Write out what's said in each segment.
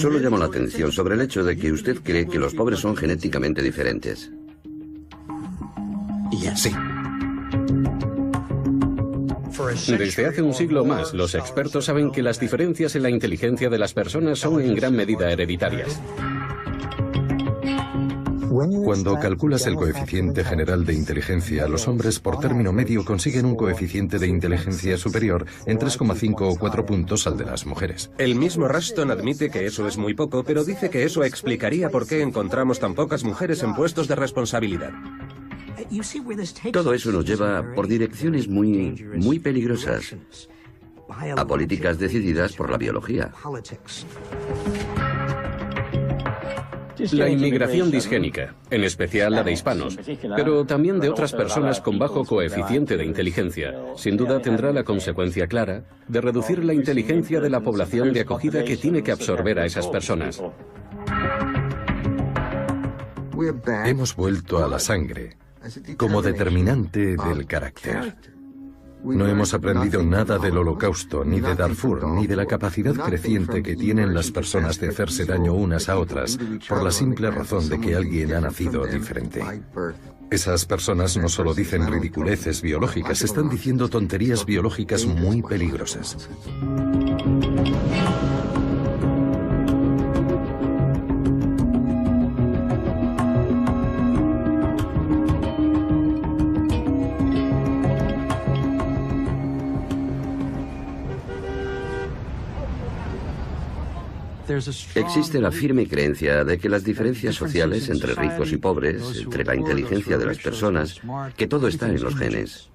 Solo llamo la atención sobre el hecho de que usted cree que los pobres son genéticamente diferentes. Sí. Desde hace un siglo más, los expertos saben que las diferencias en la inteligencia de las personas son en gran medida hereditarias. Cuando calculas el coeficiente general de inteligencia, los hombres por término medio consiguen un coeficiente de inteligencia superior en 3,5 o 4 puntos al de las mujeres. El mismo Rushton admite que eso es muy poco, pero dice que eso explicaría por qué encontramos tan pocas mujeres en puestos de responsabilidad. Todo eso nos lleva por direcciones muy peligrosas, a políticas decididas por la biología. La inmigración disgénica, en especial la de hispanos, pero también de otras personas con bajo coeficiente de inteligencia, sin duda tendrá la consecuencia clara de reducir la inteligencia de la población de acogida que tiene que absorber a esas personas. Hemos vuelto a la sangre como determinante del carácter. No hemos aprendido nada del Holocausto, ni de Darfur, ni de la capacidad creciente que tienen las personas de hacerse daño unas a otras por la simple razón de que alguien ha nacido diferente. Esas personas no solo dicen ridiculeces biológicas, están diciendo tonterías biológicas muy peligrosas. Existe la firme creencia de que las diferencias sociales entre ricos y pobres, entre la inteligencia de las personas, que todo está en los genes.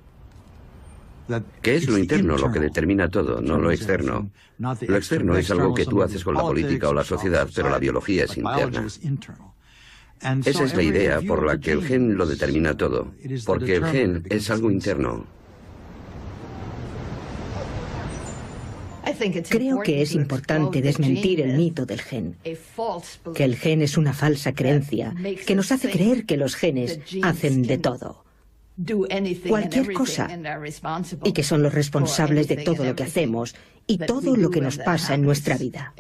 Que es lo interno lo que determina todo, no lo externo. Lo externo es algo que tú haces con la política o la sociedad, pero la biología es interna. Esa es la idea por la que el gen lo determina todo, porque el gen es algo interno. Creo que es importante desmentir el mito del gen, que el gen es una falsa creencia que nos hace creer que los genes hacen de todo, cualquier cosa, y que son los responsables de todo lo que hacemos y todo lo que nos pasa en nuestra vida.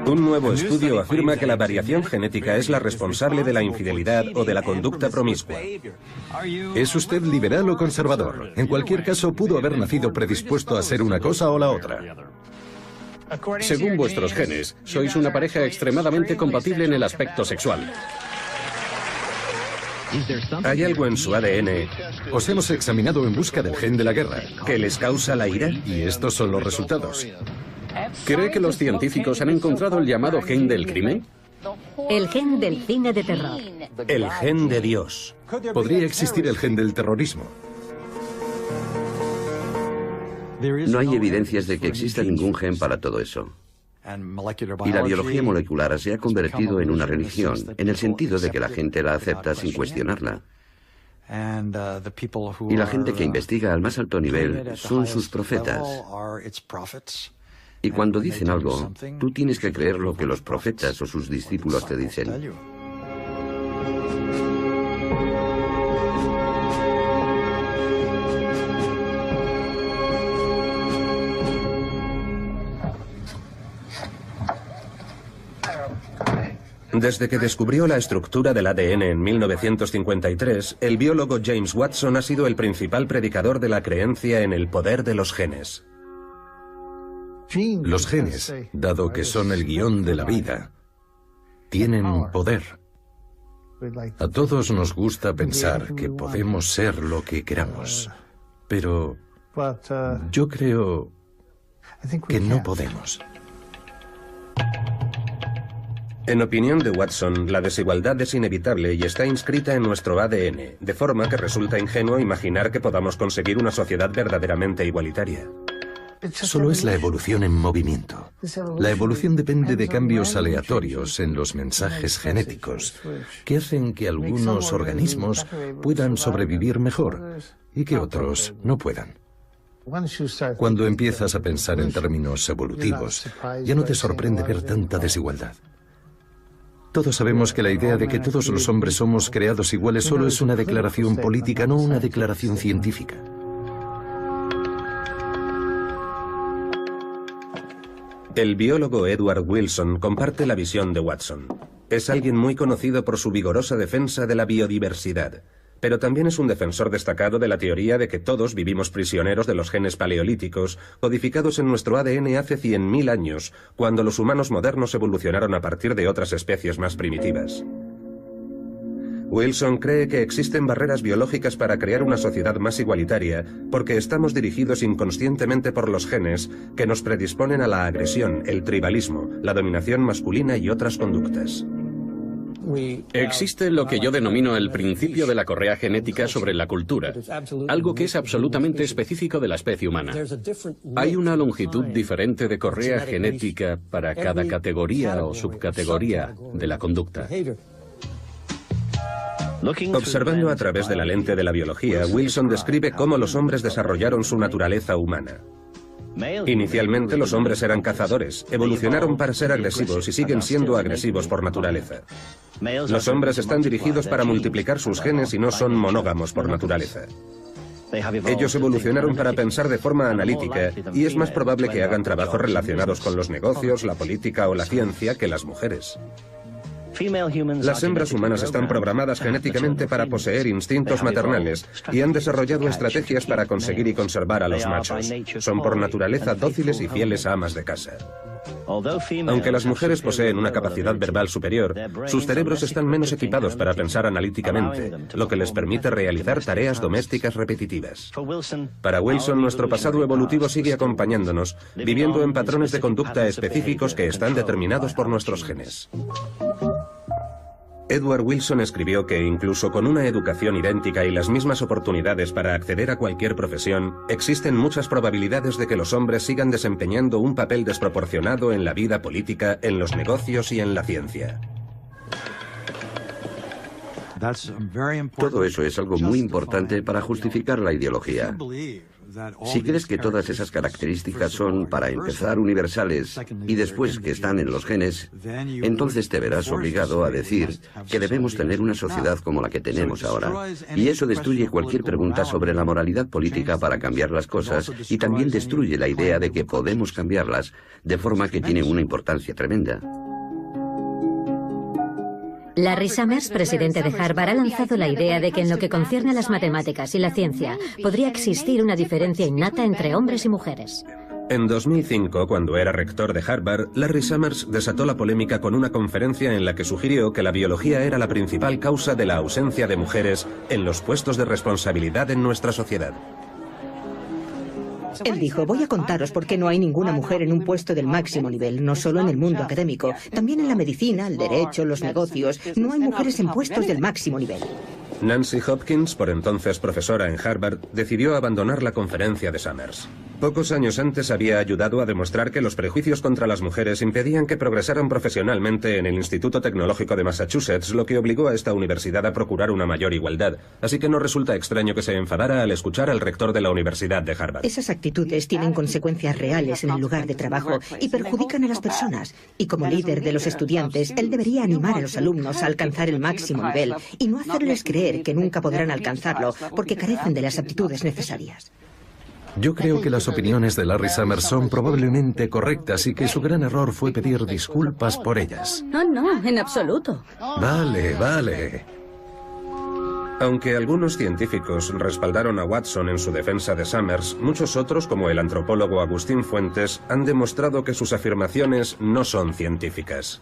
Un nuevo estudio afirma que la variación genética es la responsable de la infidelidad o de la conducta promiscua. ¿Es usted liberal o conservador? En cualquier caso, pudo haber nacido predispuesto a ser una cosa o la otra. Según vuestros genes, sois una pareja extremadamente compatible en el aspecto sexual. ¿Hay algo en su ADN Os hemos examinado en busca del gen de la guerra. que les causa la ira? Y estos son los resultados. ¿Cree que los científicos han encontrado el llamado gen del crimen? El gen del cine de terror. El gen de Dios. Podría existir el gen del terrorismo. No hay evidencias de que exista ningún gen para todo eso. Y la biología molecular se ha convertido en una religión, en el sentido de que la gente la acepta sin cuestionarla. Y la gente que investiga al más alto nivel son sus profetas. Y cuando dicen algo, tú tienes que creer lo que los profetas o sus discípulos te dicen. Desde que descubrió la estructura del ADN en 1953, el biólogo James Watson ha sido el principal predicador de la creencia en el poder de los genes. Los genes, dado que son el guión de la vida, tienen poder. A todos nos gusta pensar que podemos ser lo que queramos, pero yo creo que no podemos. En opinión de Watson, la desigualdad es inevitable y está inscrita en nuestro ADN, de forma que resulta ingenuo imaginar que podamos conseguir una sociedad verdaderamente igualitaria. Solo es la evolución en movimiento. La evolución depende de cambios aleatorios en los mensajes genéticos que hacen que algunos organismos puedan sobrevivir mejor y que otros no puedan. Cuando empiezas a pensar en términos evolutivos, ya no te sorprende ver tanta desigualdad. Todos sabemos que la idea de que todos los hombres somos creados iguales solo es una declaración política, no una declaración científica. El biólogo Edward Wilson comparte la visión de Watson. Es alguien muy conocido por su vigorosa defensa de la biodiversidad, pero también es un defensor destacado de la teoría de que todos vivimos prisioneros de los genes paleolíticos, codificados en nuestro ADN hace 100.000 años, cuando los humanos modernos evolucionaron a partir de otras especies más primitivas. Wilson cree que existen barreras biológicas para crear una sociedad más igualitaria, porque estamos dirigidos inconscientemente por los genes que nos predisponen a la agresión, el tribalismo, la dominación masculina y otras conductas. Existe lo que yo denomino el principio de la correa genética sobre la cultura, algo que es absolutamente específico de la especie humana. Hay una longitud diferente de correa genética para cada categoría o subcategoría de la conducta. Observando a través de la lente de la biología, Wilson describe cómo los hombres desarrollaron su naturaleza humana. Inicialmente los hombres eran cazadores, evolucionaron para ser agresivos y siguen siendo agresivos por naturaleza. Los hombres están dirigidos para multiplicar sus genes y no son monógamos por naturaleza. Ellos evolucionaron para pensar de forma analítica y es más probable que hagan trabajos relacionados con los negocios, la política o la ciencia que las mujeres. Las hembras humanas están programadas genéticamente para poseer instintos maternales y han desarrollado estrategias para conseguir y conservar a los machos. Son por naturaleza dóciles y fieles a amas de casa. Aunque las mujeres poseen una capacidad verbal superior, sus cerebros están menos equipados para pensar analíticamente, lo que les permite realizar tareas domésticas repetitivas. Para Wilson, nuestro pasado evolutivo sigue acompañándonos, viviendo en patrones de conducta específicos que están determinados por nuestros genes. Edward Wilson escribió que incluso con una educación idéntica y las mismas oportunidades para acceder a cualquier profesión, existen muchas probabilidades de que los hombres sigan desempeñando un papel desproporcionado en la vida política, en los negocios y en la ciencia. Todo eso es algo muy importante para justificar la ideología. Si crees que todas esas características son, para empezar, universales y después que están en los genes, entonces te verás obligado a decir que debemos tener una sociedad como la que tenemos ahora. Y eso destruye cualquier pregunta sobre la moralidad política para cambiar las cosas y también destruye la idea de que podemos cambiarlas, de forma que tiene una importancia tremenda. Larry Summers, presidente de Harvard, ha lanzado la idea de que en lo que concierne a las matemáticas y la ciencia, podría existir una diferencia innata entre hombres y mujeres. En 2005, cuando era rector de Harvard, Larry Summers desató la polémica con una conferencia en la que sugirió que la biología era la principal causa de la ausencia de mujeres en los puestos de responsabilidad en nuestra sociedad. Él dijo, voy a contaros por qué no hay ninguna mujer en un puesto del máximo nivel, no solo en el mundo académico, también en la medicina, el derecho, los negocios. No hay mujeres en puestos del máximo nivel. Nancy Hopkins, por entonces profesora en Harvard, decidió abandonar la conferencia de Summers. Pocos años antes había ayudado a demostrar que los prejuicios contra las mujeres impedían que progresaran profesionalmente en el Instituto Tecnológico de Massachusetts, lo que obligó a esta universidad a procurar una mayor igualdad. Así que no resulta extraño que se enfadara al escuchar al rector de la Universidad de Harvard. Esas actitudes tienen consecuencias reales en el lugar de trabajo y perjudican a las personas. Y como líder de los estudiantes, él debería animar a los alumnos a alcanzar el máximo nivel y no hacerles creer que nunca podrán alcanzarlo porque carecen de las aptitudes necesarias. Yo creo que las opiniones de Larry Summers son probablemente correctas y que su gran error fue pedir disculpas por ellas. No, no, en absoluto. Vale. Aunque algunos científicos respaldaron a Watson en su defensa de Summers, muchos otros, como el antropólogo Agustín Fuentes, han demostrado que sus afirmaciones no son científicas.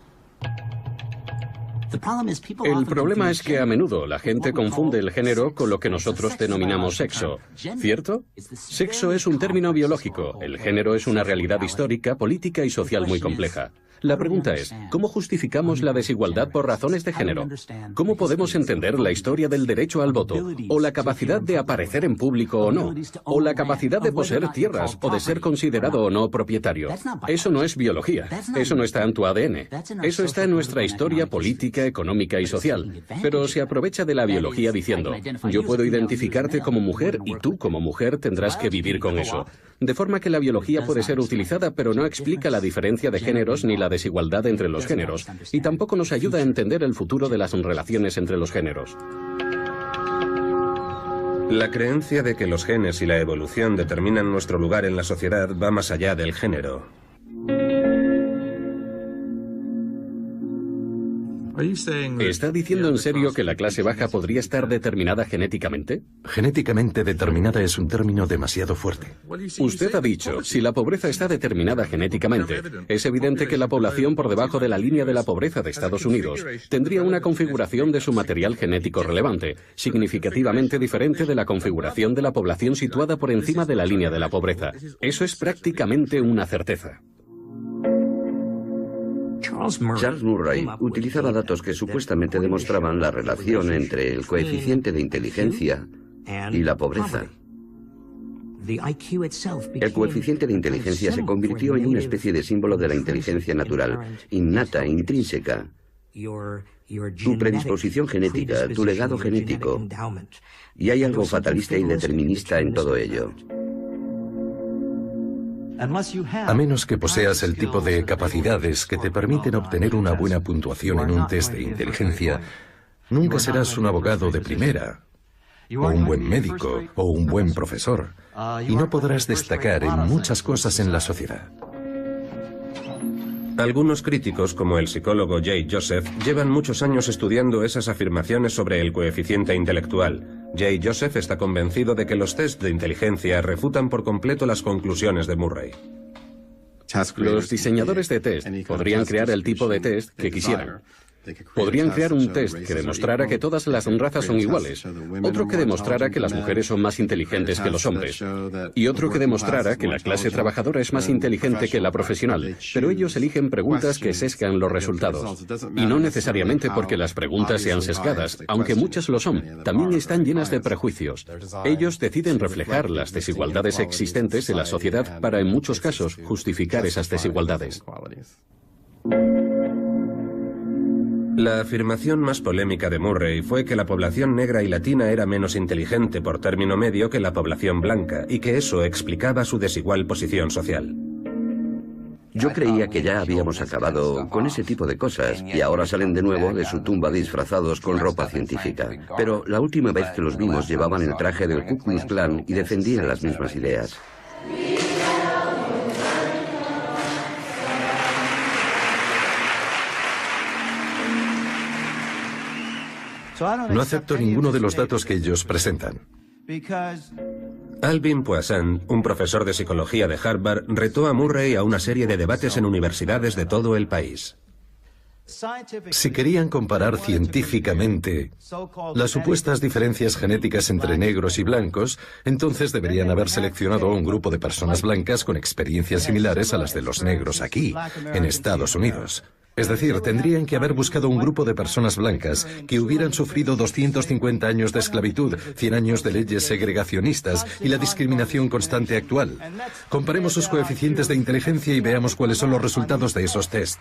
El problema es que a menudo la gente confunde el género con lo que nosotros denominamos sexo, ¿cierto? Sexo es un término biológico, el género es una realidad histórica, política y social muy compleja. La pregunta es, ¿cómo justificamos la desigualdad por razones de género? ¿Cómo podemos entender la historia del derecho al voto? ¿O la capacidad de aparecer en público o no? ¿O la capacidad de poseer tierras o de ser considerado o no propietario? Eso no es biología, eso no está en tu ADN. Eso está en nuestra historia política, económica y social. Pero se aprovecha de la biología diciendo, yo puedo identificarte como mujer y tú como mujer tendrás que vivir con eso. De forma que la biología puede ser utilizada, pero no explica la diferencia de géneros ni la desigualdad entre los géneros, y tampoco nos ayuda a entender el futuro de las relaciones entre los géneros. La creencia de que los genes y la evolución determinan nuestro lugar en la sociedad va más allá del género. ¿Está diciendo en serio que la clase baja podría estar determinada genéticamente? Genéticamente determinada es un término demasiado fuerte. Usted ha dicho, si la pobreza está determinada genéticamente, es evidente que la población por debajo de la línea de la pobreza de Estados Unidos tendría una configuración de su material genético relevante, significativamente diferente de la configuración de la población situada por encima de la línea de la pobreza. Eso es prácticamente una certeza. Charles Murray utilizaba datos que supuestamente demostraban la relación entre el coeficiente de inteligencia y la pobreza. El coeficiente de inteligencia se convirtió en una especie de símbolo de la inteligencia natural, innata, intrínseca. Tu predisposición genética, tu legado genético. Y hay algo fatalista y determinista en todo ello. A menos que poseas el tipo de capacidades que te permiten obtener una buena puntuación en un test de inteligencia, nunca serás un abogado de primera, o un buen médico, o un buen profesor, y no podrás destacar en muchas cosas en la sociedad. Algunos críticos, como el psicólogo Jay Joseph, llevan muchos años estudiando esas afirmaciones sobre el coeficiente intelectual. Jay Joseph está convencido de que los test de inteligencia refutan por completo las conclusiones de Murray. Los diseñadores de test podrían crear el tipo de test que quisieran. Podrían crear un test que demostrara que todas las razas son iguales, otro que demostrara que las mujeres son más inteligentes que los hombres, y otro que demostrara que la clase trabajadora es más inteligente que la profesional, pero ellos eligen preguntas que sesgan los resultados. Y no necesariamente porque las preguntas sean sesgadas, aunque muchas lo son, también están llenas de prejuicios. Ellos deciden reflejar las desigualdades existentes en la sociedad para, en muchos casos, justificar esas desigualdades. La afirmación más polémica de Murray fue que la población negra y latina era menos inteligente por término medio que la población blanca y que eso explicaba su desigual posición social. Yo creía que ya habíamos acabado con ese tipo de cosas y ahora salen de nuevo de su tumba disfrazados con ropa científica. Pero la última vez que los vimos llevaban el traje del Ku Klux Klan y defendían las mismas ideas. No acepto ninguno de los datos que ellos presentan. Alvin Poisson, un profesor de psicología de Harvard, retó a Murray a una serie de debates en universidades de todo el país. Si querían comparar científicamente las supuestas diferencias genéticas entre negros y blancos, entonces deberían haber seleccionado a un grupo de personas blancas con experiencias similares a las de los negros aquí, en Estados Unidos. Es decir, tendrían que haber buscado un grupo de personas blancas que hubieran sufrido 250 años de esclavitud, 100 años de leyes segregacionistas y la discriminación constante actual. Comparemos sus coeficientes de inteligencia y veamos cuáles son los resultados de esos test.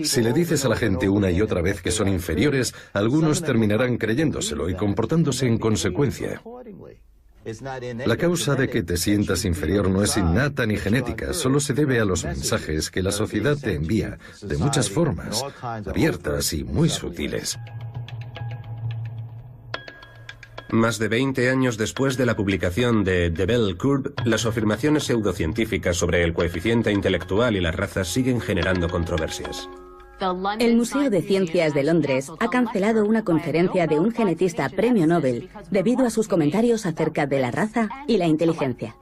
Si le dices a la gente una y otra vez que son inferiores, algunos terminarán creyéndoselo y comportándose en consecuencia. La causa de que te sientas inferior no es innata ni genética, solo se debe a los mensajes que la sociedad te envía, de muchas formas, abiertas y muy sutiles. Más de 20 años después de la publicación de The Bell Curve, las afirmaciones pseudocientíficas sobre el coeficiente intelectual y las razas siguen generando controversias. El Museo de Ciencias de Londres ha cancelado una conferencia de un genetista premio Nobel debido a sus comentarios acerca de la raza y la inteligencia.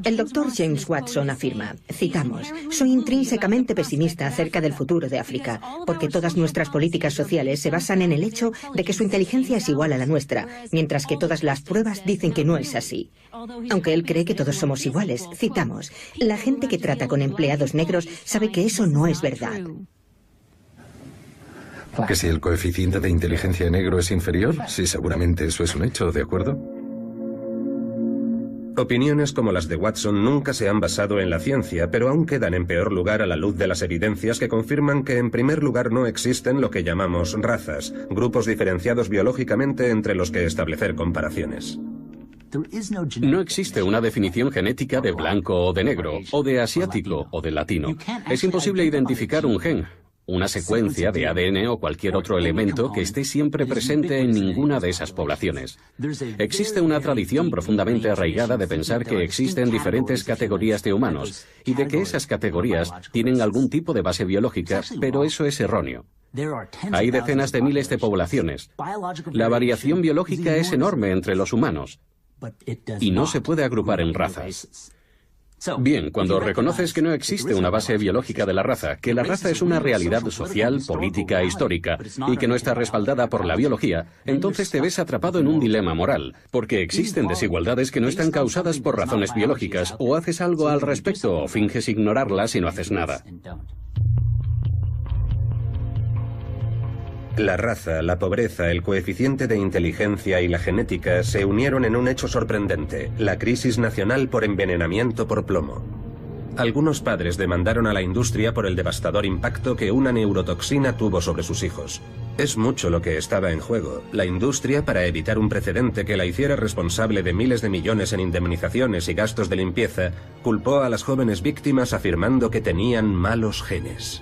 El doctor James Watson afirma, citamos, «Soy intrínsecamente pesimista acerca del futuro de África, porque todas nuestras políticas sociales se basan en el hecho de que su inteligencia es igual a la nuestra, mientras que todas las pruebas dicen que no es así». Aunque él cree que todos somos iguales, citamos, «La gente que trata con empleados negros sabe que eso no es verdad». ¿Que si el coeficiente de inteligencia negro es inferior? Sí, seguramente eso es un hecho, ¿de acuerdo? Opiniones como las de Watson nunca se han basado en la ciencia, pero aún quedan en peor lugar a la luz de las evidencias que confirman que en primer lugar no existen lo que llamamos razas, grupos diferenciados biológicamente entre los que establecer comparaciones. No existe una definición genética de blanco o de negro, o de asiático o de latino. Es imposible identificar un gen. una secuencia de ADN o cualquier otro elemento que esté siempre presente en ninguna de esas poblaciones. Existe una tradición profundamente arraigada de pensar que existen diferentes categorías de humanos y de que esas categorías tienen algún tipo de base biológica, pero eso es erróneo. Hay decenas de miles de poblaciones. La variación biológica es enorme entre los humanos y no se puede agrupar en razas. Bien, cuando reconoces que no existe una base biológica de la raza, que la raza es una realidad social, política e histórica, y que no está respaldada por la biología, entonces te ves atrapado en un dilema moral, porque existen desigualdades que no están causadas por razones biológicas, o haces algo al respecto o finges ignorarlas y no haces nada. La raza, la pobreza, el coeficiente de inteligencia y la genética se unieron en un hecho sorprendente, la crisis nacional por envenenamiento por plomo. Algunos padres demandaron a la industria por el devastador impacto que una neurotoxina tuvo sobre sus hijos. Es mucho lo que estaba en juego. La industria, para evitar un precedente que la hiciera responsable de miles de millones en indemnizaciones y gastos de limpieza, culpó a las jóvenes víctimas afirmando que tenían malos genes.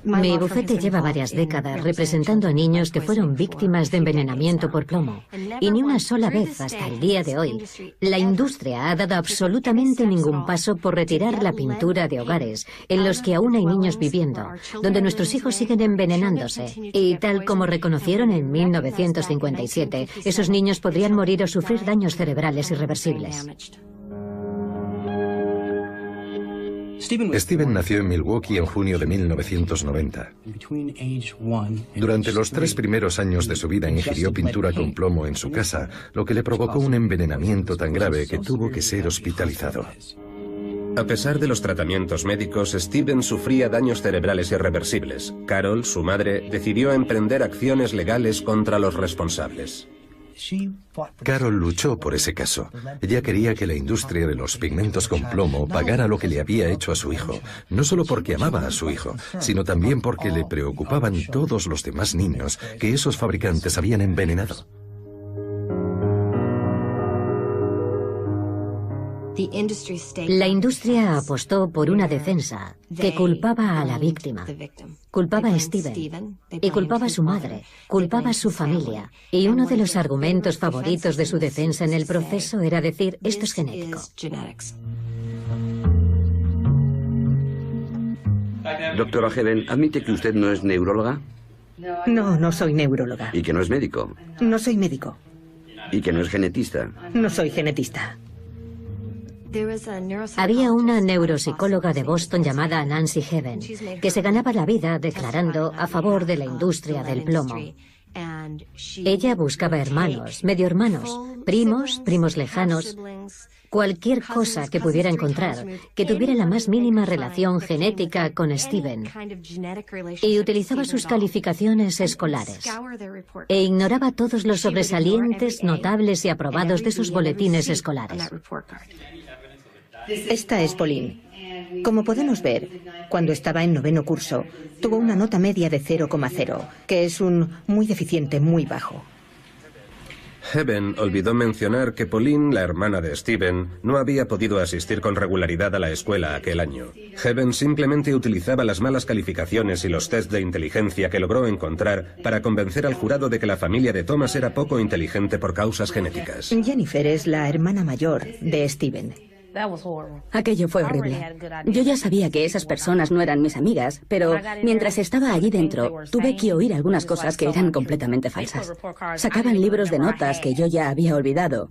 Mi bufete lleva varias décadas representando a niños que fueron víctimas de envenenamiento por plomo. Y ni una sola vez hasta el día de hoy, la industria ha dado absolutamente ningún paso por retirar la pintura de hogares en los que aún hay niños viviendo, donde nuestros hijos siguen envenenándose. Y tal como reconocieron en 1957, esos niños podrían morir o sufrir daños cerebrales irreversibles. Steven nació en Milwaukee en junio de 1990. Durante los 3 primeros años de su vida ingirió pintura con plomo en su casa, lo que le provocó un envenenamiento tan grave que tuvo que ser hospitalizado. A pesar de los tratamientos médicos, Steven sufría daños cerebrales irreversibles. Carol, su madre, decidió emprender acciones legales contra los responsables. Carol luchó por ese caso. Ella quería que la industria de los pigmentos con plomo pagara lo que le había hecho a su hijo, no solo porque amaba a su hijo, sino también porque le preocupaban todos los demás niños que esos fabricantes habían envenenado. La industria apostó por una defensa que culpaba a la víctima, culpaba a Steven y culpaba a su madre, culpaba a su familia. Y uno de los argumentos favoritos de su defensa en el proceso era decir, esto es genético. Doctora Heaven, ¿admite que usted no es neuróloga? No, no soy neuróloga. ¿Y que no es médico? No soy médico. ¿Y que no es genetista? No soy genetista. Había una neuropsicóloga de Boston llamada Nancy Heaven, que se ganaba la vida declarando a favor de la industria del plomo. Ella buscaba hermanos, medio hermanos, primos, primos lejanos, cualquier cosa que pudiera encontrar que tuviera la más mínima relación genética con Steven, y utilizaba sus calificaciones escolares e ignoraba todos los sobresalientes, notables y aprobados de sus boletines escolares. Esta es Pauline. Como podemos ver, cuando estaba en 9º curso, tuvo una nota media de 0,0, que es un muy deficiente, muy bajo. Heaven olvidó mencionar que Pauline, la hermana de Steven, no había podido asistir con regularidad a la escuela aquel año. Heaven simplemente utilizaba las malas calificaciones y los test de inteligencia que logró encontrar para convencer al jurado de que la familia de Thomas era poco inteligente por causas genéticas. Jennifer es la hermana mayor de Steven. Aquello fue horrible. Yo ya sabía que esas personas no eran mis amigas, pero mientras estaba allí dentro, tuve que oír algunas cosas que eran completamente falsas. Sacaban libros de notas que yo ya había olvidado,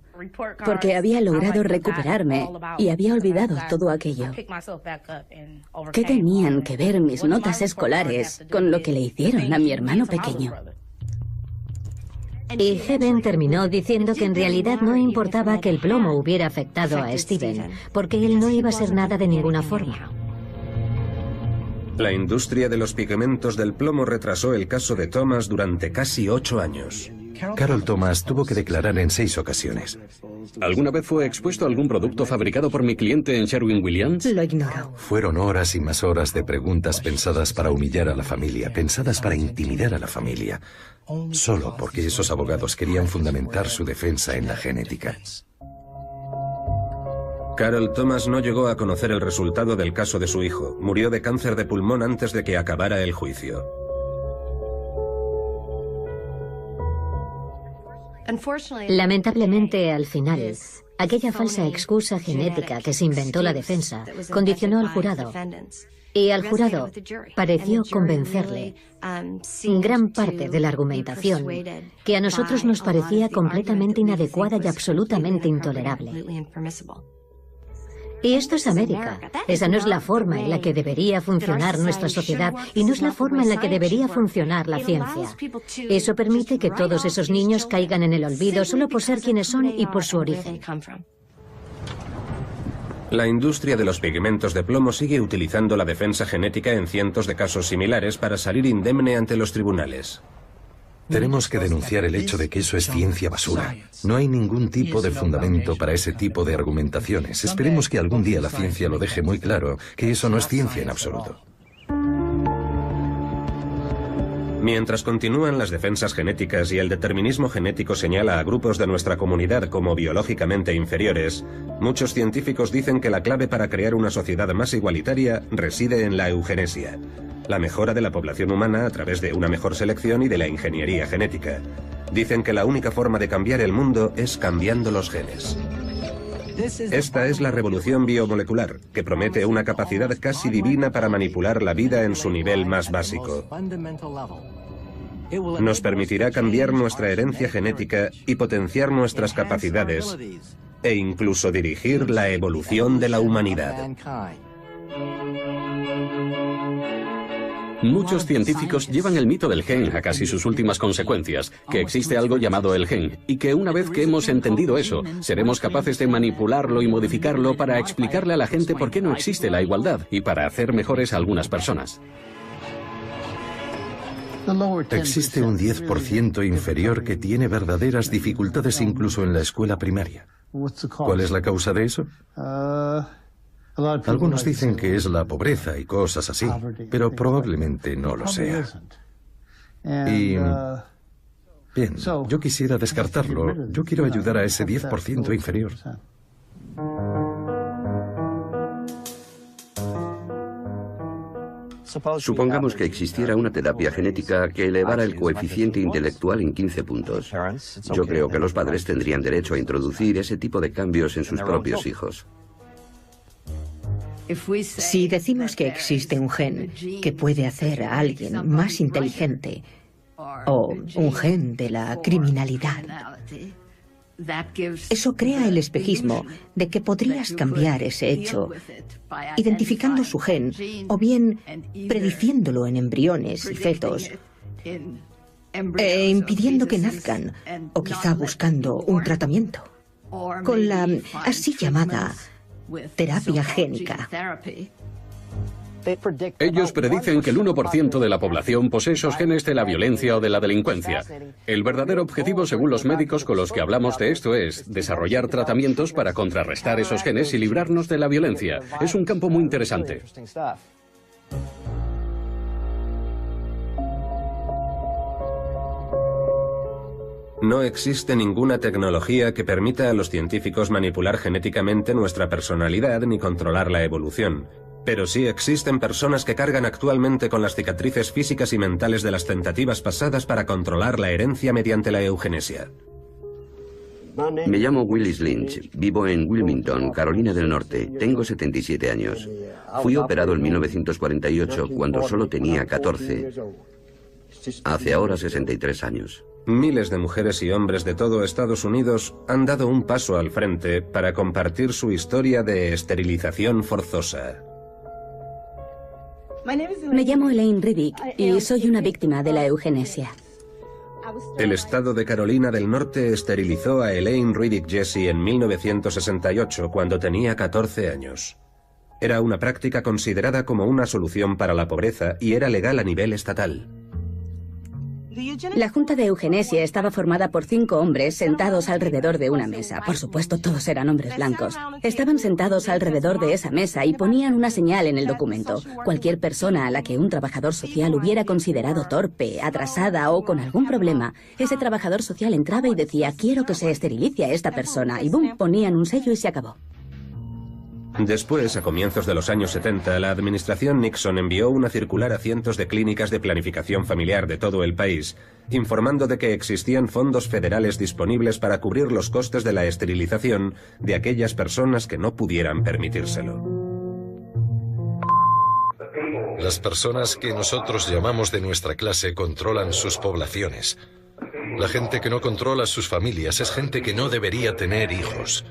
porque había logrado recuperarme y había olvidado todo aquello. ¿Qué tenían que ver mis notas escolares con lo que le hicieron a mi hermano pequeño? Y Heaven terminó diciendo que en realidad no importaba que el plomo hubiera afectado a Steven, porque él no iba a ser nada de ninguna forma. La industria de los pigmentos del plomo retrasó el caso de Thomas durante casi 8 años. Carol Thomas tuvo que declarar en 6 ocasiones. ¿Alguna vez fue expuesto a algún producto fabricado por mi cliente en Sherwin-Williams? Lo ignoro. Fueron horas y más horas de preguntas pensadas para humillar a la familia, pensadas para intimidar a la familia, solo porque esos abogados querían fundamentar su defensa en la genética. Carol Thomas no llegó a conocer el resultado del caso de su hijo. Murió de cáncer de pulmón antes de que acabara el juicio. Lamentablemente, al final, aquella falsa excusa genética que se inventó la defensa condicionó al jurado. Y al jurado pareció convencerle gran parte de la argumentación que a nosotros nos parecía completamente inadecuada y absolutamente intolerable. Y esto es América. Esa no es la forma en la que debería funcionar nuestra sociedad y no es la forma en la que debería funcionar la ciencia. Eso permite que todos esos niños caigan en el olvido solo por ser quienes son y por su origen. La industria de los pigmentos de plomo sigue utilizando la defensa genética en cientos de casos similares para salir indemne ante los tribunales. Tenemos que denunciar el hecho de que eso es ciencia basura. No hay ningún tipo de fundamento para ese tipo de argumentaciones. Esperemos que algún día la ciencia lo deje muy claro, que eso no es ciencia en absoluto. Mientras continúan las defensas genéticas y el determinismo genético señala a grupos de nuestra comunidad como biológicamente inferiores, muchos científicos dicen que la clave para crear una sociedad más igualitaria reside en la eugenesia, la mejora de la población humana a través de una mejor selección y de la ingeniería genética. Dicen que la única forma de cambiar el mundo es cambiando los genes. Esta es la revolución biomolecular, que promete una capacidad casi divina para manipular la vida en su nivel más básico. Nos permitirá cambiar nuestra herencia genética y potenciar nuestras capacidades, e incluso dirigir la evolución de la humanidad. Muchos científicos llevan el mito del gen a casi sus últimas consecuencias, que existe algo llamado el gen, y que una vez que hemos entendido eso, seremos capaces de manipularlo y modificarlo para explicarle a la gente por qué no existe la igualdad y para hacer mejores a algunas personas. Existe un 10% inferior que tiene verdaderas dificultades incluso en la escuela primaria. ¿Cuál es la causa de eso? Algunos dicen que es la pobreza y cosas así, pero probablemente no lo sea. Y bien, yo quisiera descartarlo. Yo quiero ayudar a ese 10% inferior. Supongamos que existiera una terapia genética que elevara el coeficiente intelectual en 15 puntos. Yo creo que los padres tendrían derecho a introducir ese tipo de cambios en sus propios hijos. Si decimos que existe un gen que puede hacer a alguien más inteligente, o un gen de la criminalidad, eso crea el espejismo de que podrías cambiar ese hecho identificando su gen o bien prediciéndolo en embriones y fetos e impidiendo que nazcan o quizá buscando un tratamiento con la así llamada terapia génica. Ellos predicen que el 1% de la población posee esos genes de la violencia o de la delincuencia. El verdadero objetivo, según los médicos con los que hablamos de esto, es desarrollar tratamientos para contrarrestar esos genes y librarnos de la violencia. Es un campo muy interesante. No existe ninguna tecnología que permita a los científicos manipular genéticamente nuestra personalidad ni controlar la evolución. Pero sí existen personas que cargan actualmente con las cicatrices físicas y mentales de las tentativas pasadas para controlar la herencia mediante la eugenesia. Me llamo Willis Lynch, vivo en Wilmington, Carolina del Norte. Tengo 77 años. Fui operado en 1948 cuando solo tenía 14. Hace ahora 63 años. Miles de mujeres y hombres de todo Estados Unidos han dado un paso al frente para compartir su historia de esterilización forzosa. Me llamo Elaine Riddick y soy una víctima de la eugenesia. El estado de Carolina del Norte esterilizó a Elaine Riddick Jesse en 1968, cuando tenía 14 años. Era una práctica considerada como una solución para la pobreza y era legal a nivel estatal. La junta de eugenesia estaba formada por 5 hombres sentados alrededor de una mesa. Por supuesto, todos eran hombres blancos. Estaban sentados alrededor de esa mesa y ponían una señal en el documento. Cualquier persona a la que un trabajador social hubiera considerado torpe, atrasada o con algún problema, ese trabajador social entraba y decía: quiero que se esterilice a esta persona, y ¡bum!, ponían un sello y se acabó. Después, a comienzos de los años 70, la administración Nixon envió una circular a cientos de clínicas de planificación familiar de todo el país, informando de que existían fondos federales disponibles para cubrir los costes de la esterilización de aquellas personas que no pudieran permitírselo. Las personas que nosotros llamamos de nuestra clase controlan sus poblaciones. La gente que no controla sus familias es gente que no debería tener hijos.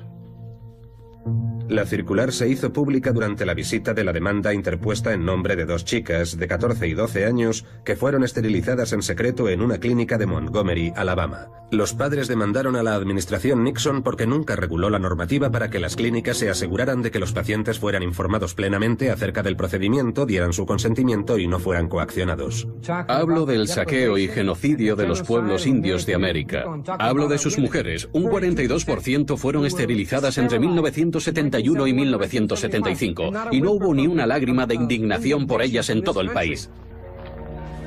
La circular se hizo pública durante la visita de la demanda interpuesta en nombre de 2 chicas de 14 y 12 años que fueron esterilizadas en secreto en una clínica de Montgomery, Alabama. Los padres demandaron a la administración Nixon porque nunca reguló la normativa para que las clínicas se aseguraran de que los pacientes fueran informados plenamente acerca del procedimiento, dieran su consentimiento y no fueran coaccionados. Hablo del saqueo y genocidio de los pueblos indios de América. Hablo de sus mujeres. Un 42% fueron esterilizadas entre 1971 y 1975, y no hubo ni una lágrima de indignación por ellas en todo el país.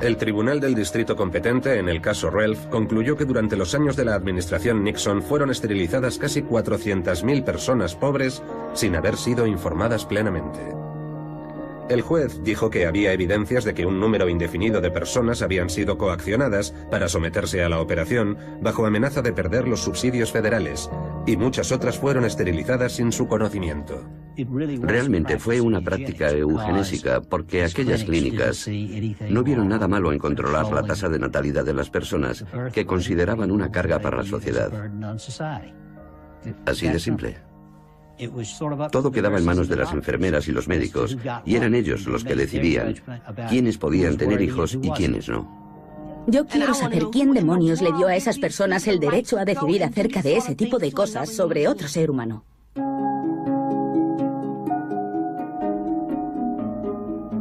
El tribunal del distrito competente en el caso Relf concluyó que durante los años de la administración Nixon fueron esterilizadas casi 400.000 personas pobres sin haber sido informadas plenamente. El juez dijo que había evidencias de que un número indefinido de personas habían sido coaccionadas para someterse a la operación bajo amenaza de perder los subsidios federales, y muchas otras fueron esterilizadas sin su conocimiento. Realmente fue una práctica eugenésica porque aquellas clínicas no vieron nada malo en controlar la tasa de natalidad de las personas que consideraban una carga para la sociedad. Así de simple. Todo quedaba en manos de las enfermeras y los médicos, y eran ellos los que decidían quiénes podían tener hijos y quiénes no. Yo quiero saber quién demonios le dio a esas personas el derecho a decidir acerca de ese tipo de cosas sobre otro ser humano.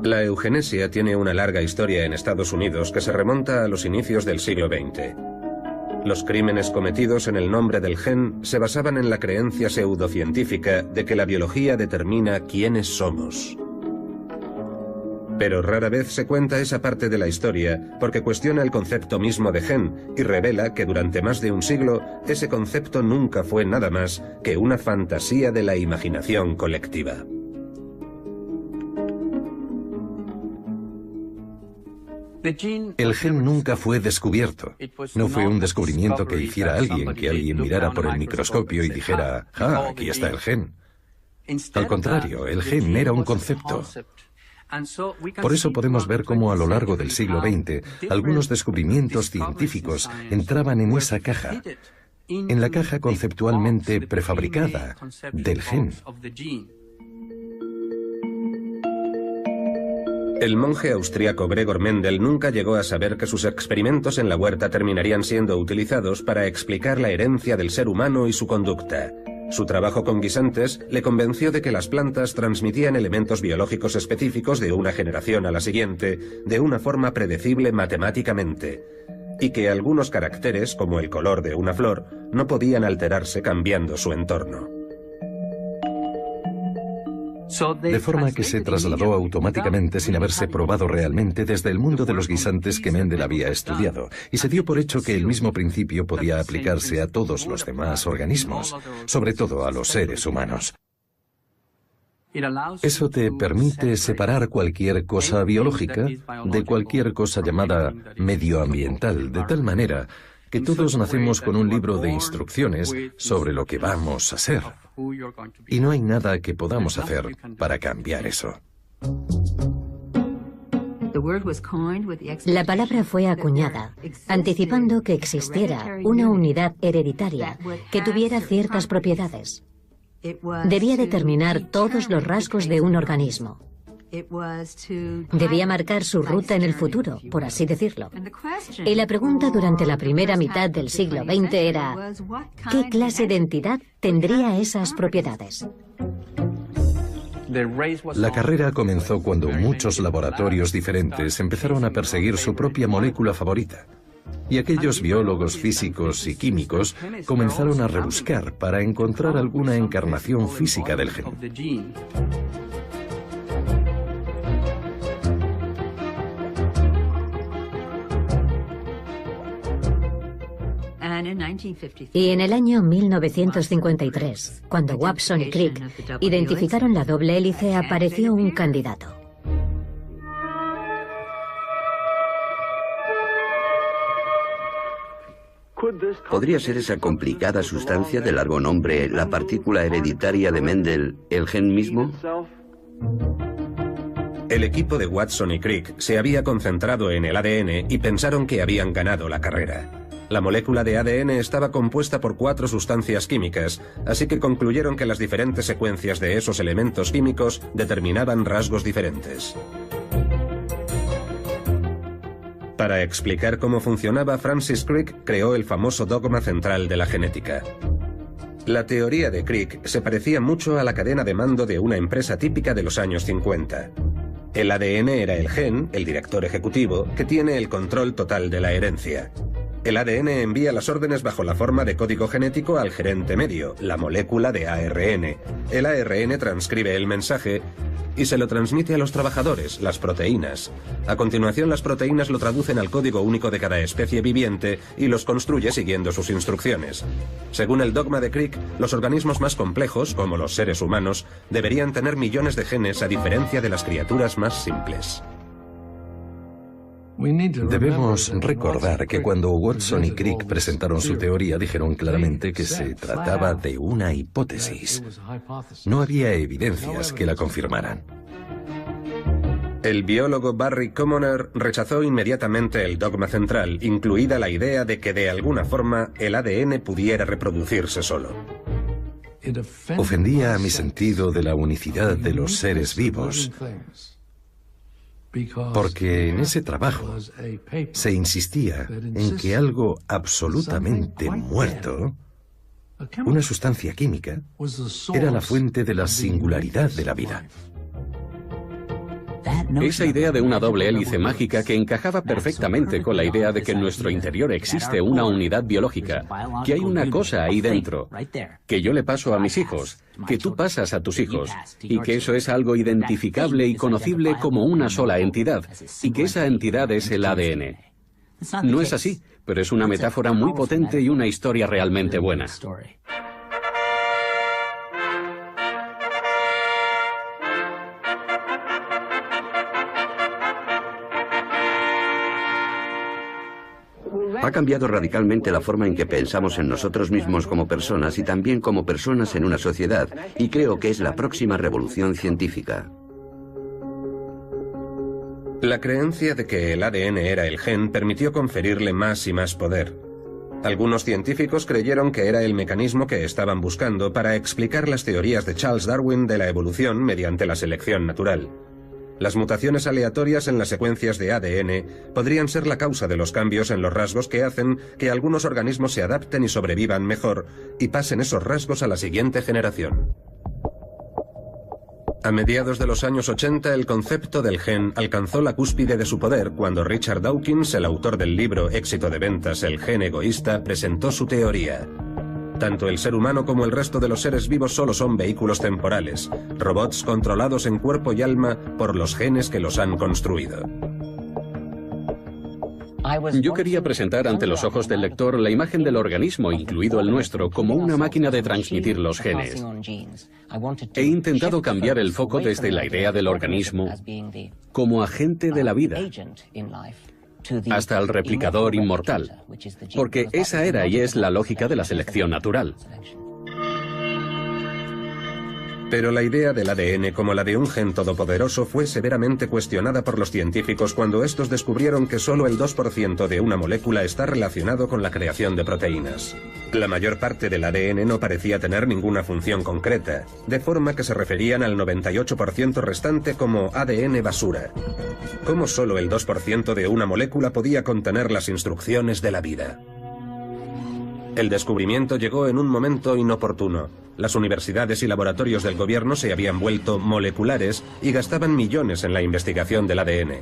La eugenesia tiene una larga historia en Estados Unidos que se remonta a los inicios del siglo XX. Los crímenes cometidos en el nombre del gen se basaban en la creencia pseudocientífica de que la biología determina quiénes somos. Pero rara vez se cuenta esa parte de la historia porque cuestiona el concepto mismo de gen y revela que durante más de un siglo ese concepto nunca fue nada más que una fantasía de la imaginación colectiva. El gen nunca fue descubierto. No fue un descubrimiento que hiciera alguien, que alguien mirara por el microscopio y dijera, ¡ah, aquí está el gen! Al contrario, el gen era un concepto. Por eso podemos ver cómo a lo largo del siglo XX algunos descubrimientos científicos entraban en esa caja, en la caja conceptualmente prefabricada del gen. El monje austriaco Gregor Mendel nunca llegó a saber que sus experimentos en la huerta terminarían siendo utilizados para explicar la herencia del ser humano y su conducta. Su trabajo con guisantes le convenció de que las plantas transmitían elementos biológicos específicos de una generación a la siguiente de una forma predecible matemáticamente, y que algunos caracteres, como el color de una flor, no podían alterarse cambiando su entorno. De forma que se trasladó automáticamente sin haberse probado realmente desde el mundo de los guisantes que Mendel había estudiado, y se dio por hecho que el mismo principio podía aplicarse a todos los demás organismos, sobre todo a los seres humanos. Eso te permite separar cualquier cosa biológica de cualquier cosa llamada medioambiental, de tal manera que todos nacemos con un libro de instrucciones sobre lo que vamos a ser. Y no hay nada que podamos hacer para cambiar eso. La palabra fue acuñada, anticipando que existiera una unidad hereditaria que tuviera ciertas propiedades. Debía determinar todos los rasgos de un organismo. Debía marcar su ruta en el futuro, por así decirlo. Y la pregunta durante la primera mitad del siglo XX era, ¿qué clase de entidad tendría esas propiedades? La carrera comenzó cuando muchos laboratorios diferentes empezaron a perseguir su propia molécula favorita. Y aquellos biólogos físicos y químicos comenzaron a rebuscar para encontrar alguna encarnación física del gen. Y en el año 1953, cuando Watson y Crick identificaron la doble hélice, apareció un candidato. ¿Podría ser esa complicada sustancia de largo nombre la partícula hereditaria de Mendel, el gen mismo? El equipo de Watson y Crick se había concentrado en el ADN y pensaron que habían ganado la carrera. La molécula de ADN estaba compuesta por 4 sustancias químicas, así que concluyeron que las diferentes secuencias de esos elementos químicos determinaban rasgos diferentes. Para explicar cómo funcionaba, Francis Crick creó el famoso dogma central de la genética. La teoría de Crick se parecía mucho a la cadena de mando de una empresa típica de los años 50. El ADN era el gen, el director ejecutivo, que tiene el control total de la herencia. El ADN envía las órdenes bajo la forma de código genético al gerente medio, la molécula de ARN. El ARN transcribe el mensaje y se lo transmite a los trabajadores, las proteínas. A continuación, las proteínas lo traducen al código único de cada especie viviente y los construye siguiendo sus instrucciones. Según el dogma de Crick, los organismos más complejos, como los seres humanos, deberían tener millones de genes a diferencia de las criaturas más simples. Debemos recordar que cuando Watson y Crick presentaron su teoría dijeron claramente que se trataba de una hipótesis. No había evidencias que la confirmaran. El biólogo Barry Commoner rechazó inmediatamente el dogma central, incluida la idea de que de alguna forma el ADN pudiera reproducirse solo. Ofendía a mi sentido de la unicidad de los seres vivos, porque en ese trabajo se insistía en que algo absolutamente muerto, una sustancia química, era la fuente de la singularidad de la vida. Esa idea de una doble hélice mágica que encajaba perfectamente con la idea de que en nuestro interior existe una unidad biológica, que hay una cosa ahí dentro, que yo le paso a mis hijos, que tú pasas a tus hijos, y que eso es algo identificable y conocible como una sola entidad, y que esa entidad es el ADN. No es así, pero es una metáfora muy potente y una historia realmente buena. Ha cambiado radicalmente la forma en que pensamos en nosotros mismos como personas y también como personas en una sociedad, y creo que es la próxima revolución científica. La creencia de que el ADN era el gen permitió conferirle más y más poder. Algunos científicos creyeron que era el mecanismo que estaban buscando para explicar las teorías de Charles Darwin de la evolución mediante la selección natural. Las mutaciones aleatorias en las secuencias de ADN podrían ser la causa de los cambios en los rasgos que hacen que algunos organismos se adapten y sobrevivan mejor y pasen esos rasgos a la siguiente generación. A mediados de los años 80, el concepto del gen alcanzó la cúspide de su poder cuando Richard Dawkins, el autor del libro éxito de ventas El gen egoísta, presentó su teoría. Tanto el ser humano como el resto de los seres vivos solo son vehículos temporales, robots controlados en cuerpo y alma por los genes que los han construido. Yo quería presentar ante los ojos del lector la imagen del organismo, incluido el nuestro, como una máquina de transmitir los genes. He intentado cambiar el foco desde la idea del organismo como agente de la vida hasta el replicador inmortal, porque esa era y es la lógica de la selección natural. Pero la idea del ADN como la de un gen todopoderoso fue severamente cuestionada por los científicos cuando estos descubrieron que solo el 2% de una molécula está relacionado con la creación de proteínas. La mayor parte del ADN no parecía tener ninguna función concreta, de forma que se referían al 98% restante como ADN basura. ¿Cómo solo el 2% de una molécula podía contener las instrucciones de la vida? El descubrimiento llegó en un momento inoportuno. Las universidades y laboratorios del gobierno se habían vuelto moleculares y gastaban millones en la investigación del ADN.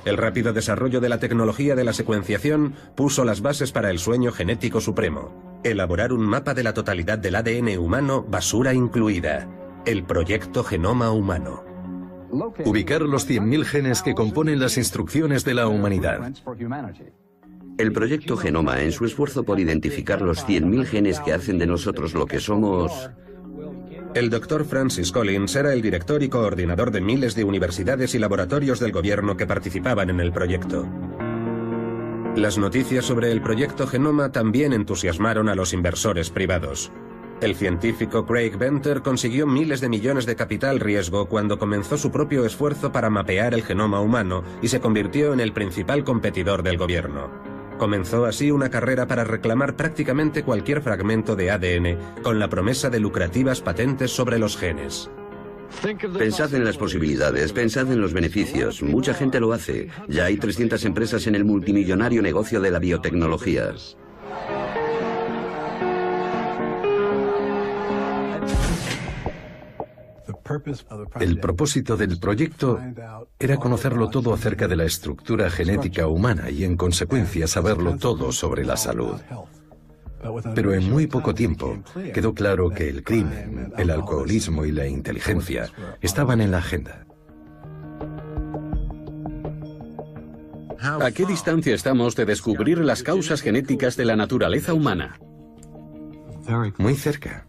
El rápido desarrollo de la tecnología de la secuenciación puso las bases para el sueño genético supremo: elaborar un mapa de la totalidad del ADN humano, basura incluida. El proyecto Genoma Humano. Ubicar los 100.000 genes que componen las instrucciones de la humanidad. El proyecto Genoma, en su esfuerzo por identificar los 100.000 genes que hacen de nosotros lo que somos... El Dr. Francis Collins era el director y coordinador de miles de universidades y laboratorios del gobierno que participaban en el proyecto. Las noticias sobre el proyecto Genoma también entusiasmaron a los inversores privados. El científico Craig Venter consiguió miles de millones de capital riesgo cuando comenzó su propio esfuerzo para mapear el genoma humano y se convirtió en el principal competidor del gobierno. Comenzó así una carrera para reclamar prácticamente cualquier fragmento de ADN con la promesa de lucrativas patentes sobre los genes. Pensad en las posibilidades, pensad en los beneficios. Mucha gente lo hace. Ya hay 300 empresas en el multimillonario negocio de la biotecnología. El propósito del proyecto era conocerlo todo acerca de la estructura genética humana y, en consecuencia, saberlo todo sobre la salud. Pero en muy poco tiempo quedó claro que el crimen, el alcoholismo y la inteligencia estaban en la agenda. ¿A qué distancia estamos de descubrir las causas genéticas de la naturaleza humana? Muy cerca.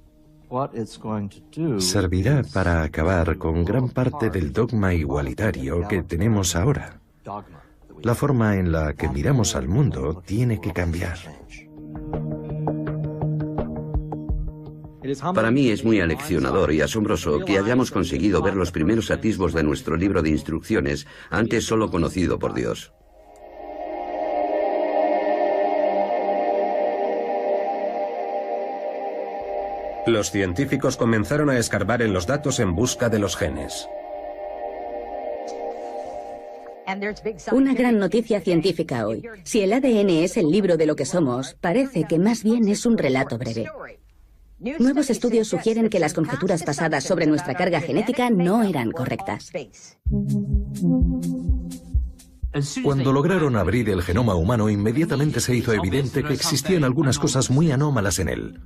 Servirá para acabar con gran parte del dogma igualitario que tenemos ahora. La forma en la que miramos al mundo tiene que cambiar. Para mí es muy aleccionador y asombroso que hayamos conseguido ver los primeros atisbos de nuestro libro de instrucciones, antes solo conocido por Dios. Los científicos comenzaron a escarbar en los datos en busca de los genes. Una gran noticia científica hoy. Si el ADN es el libro de lo que somos, parece que más bien es un relato breve. Nuevos estudios sugieren que las conjeturas pasadas sobre nuestra carga genética no eran correctas. Cuando lograron abrir el genoma humano, inmediatamente se hizo evidente que existían algunas cosas muy anómalas en él.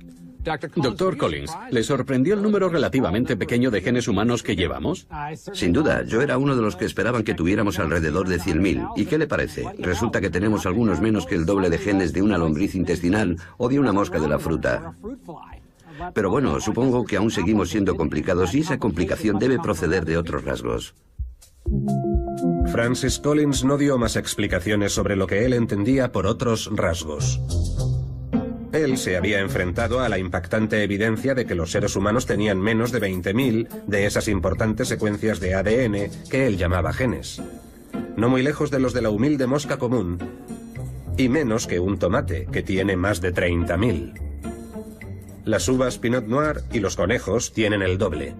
Dr. Collins, ¿le sorprendió el número relativamente pequeño de genes humanos que llevamos? Sin duda, yo era uno de los que esperaban que tuviéramos alrededor de 100.000. ¿Y qué le parece? Resulta que tenemos algunos menos que el doble de genes de una lombriz intestinal o de una mosca de la fruta. Pero bueno, supongo que aún seguimos siendo complicados y esa complicación debe proceder de otros rasgos. Francis Collins no dio más explicaciones sobre lo que él entendía por otros rasgos. Él se había enfrentado a la impactante evidencia de que los seres humanos tenían menos de 20.000 de esas importantes secuencias de ADN que él llamaba genes. No muy lejos de los de la humilde mosca común, y menos que un tomate, que tiene más de 30.000. Las uvas Pinot Noir y los conejos tienen el doble.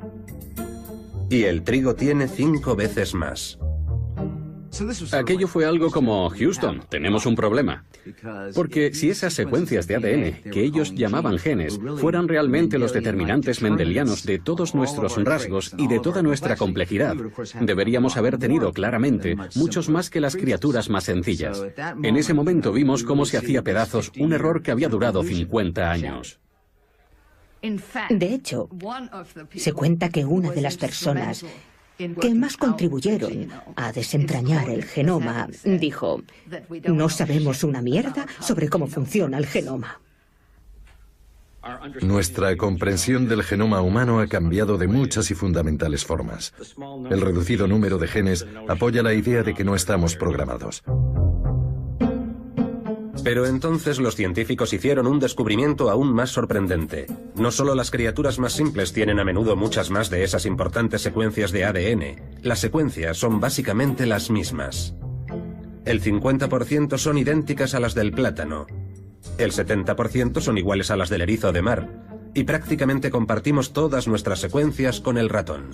Y el trigo tiene 5 veces más. Aquello fue algo como: Houston, tenemos un problema. Porque si esas secuencias de ADN, que ellos llamaban genes, fueran realmente los determinantes mendelianos de todos nuestros rasgos y de toda nuestra complejidad, deberíamos haber tenido claramente muchos más que las criaturas más sencillas. En ese momento vimos cómo se hacía pedazos un error que había durado 50 años. De hecho, se cuenta que una de las personas que más contribuyeron a desentrañar el genoma dijo: no sabemos una mierda sobre cómo funciona el genoma. Nuestra comprensión del genoma humano ha cambiado de muchas y fundamentales formas. El reducido número de genes apoya la idea de que no estamos programados. Pero entonces los científicos hicieron un descubrimiento aún más sorprendente. No solo las criaturas más simples tienen a menudo muchas más de esas importantes secuencias de ADN. Las secuencias son básicamente las mismas. El 50% son idénticas a las del plátano. El 70% son iguales a las del erizo de mar. Y prácticamente compartimos todas nuestras secuencias con el ratón.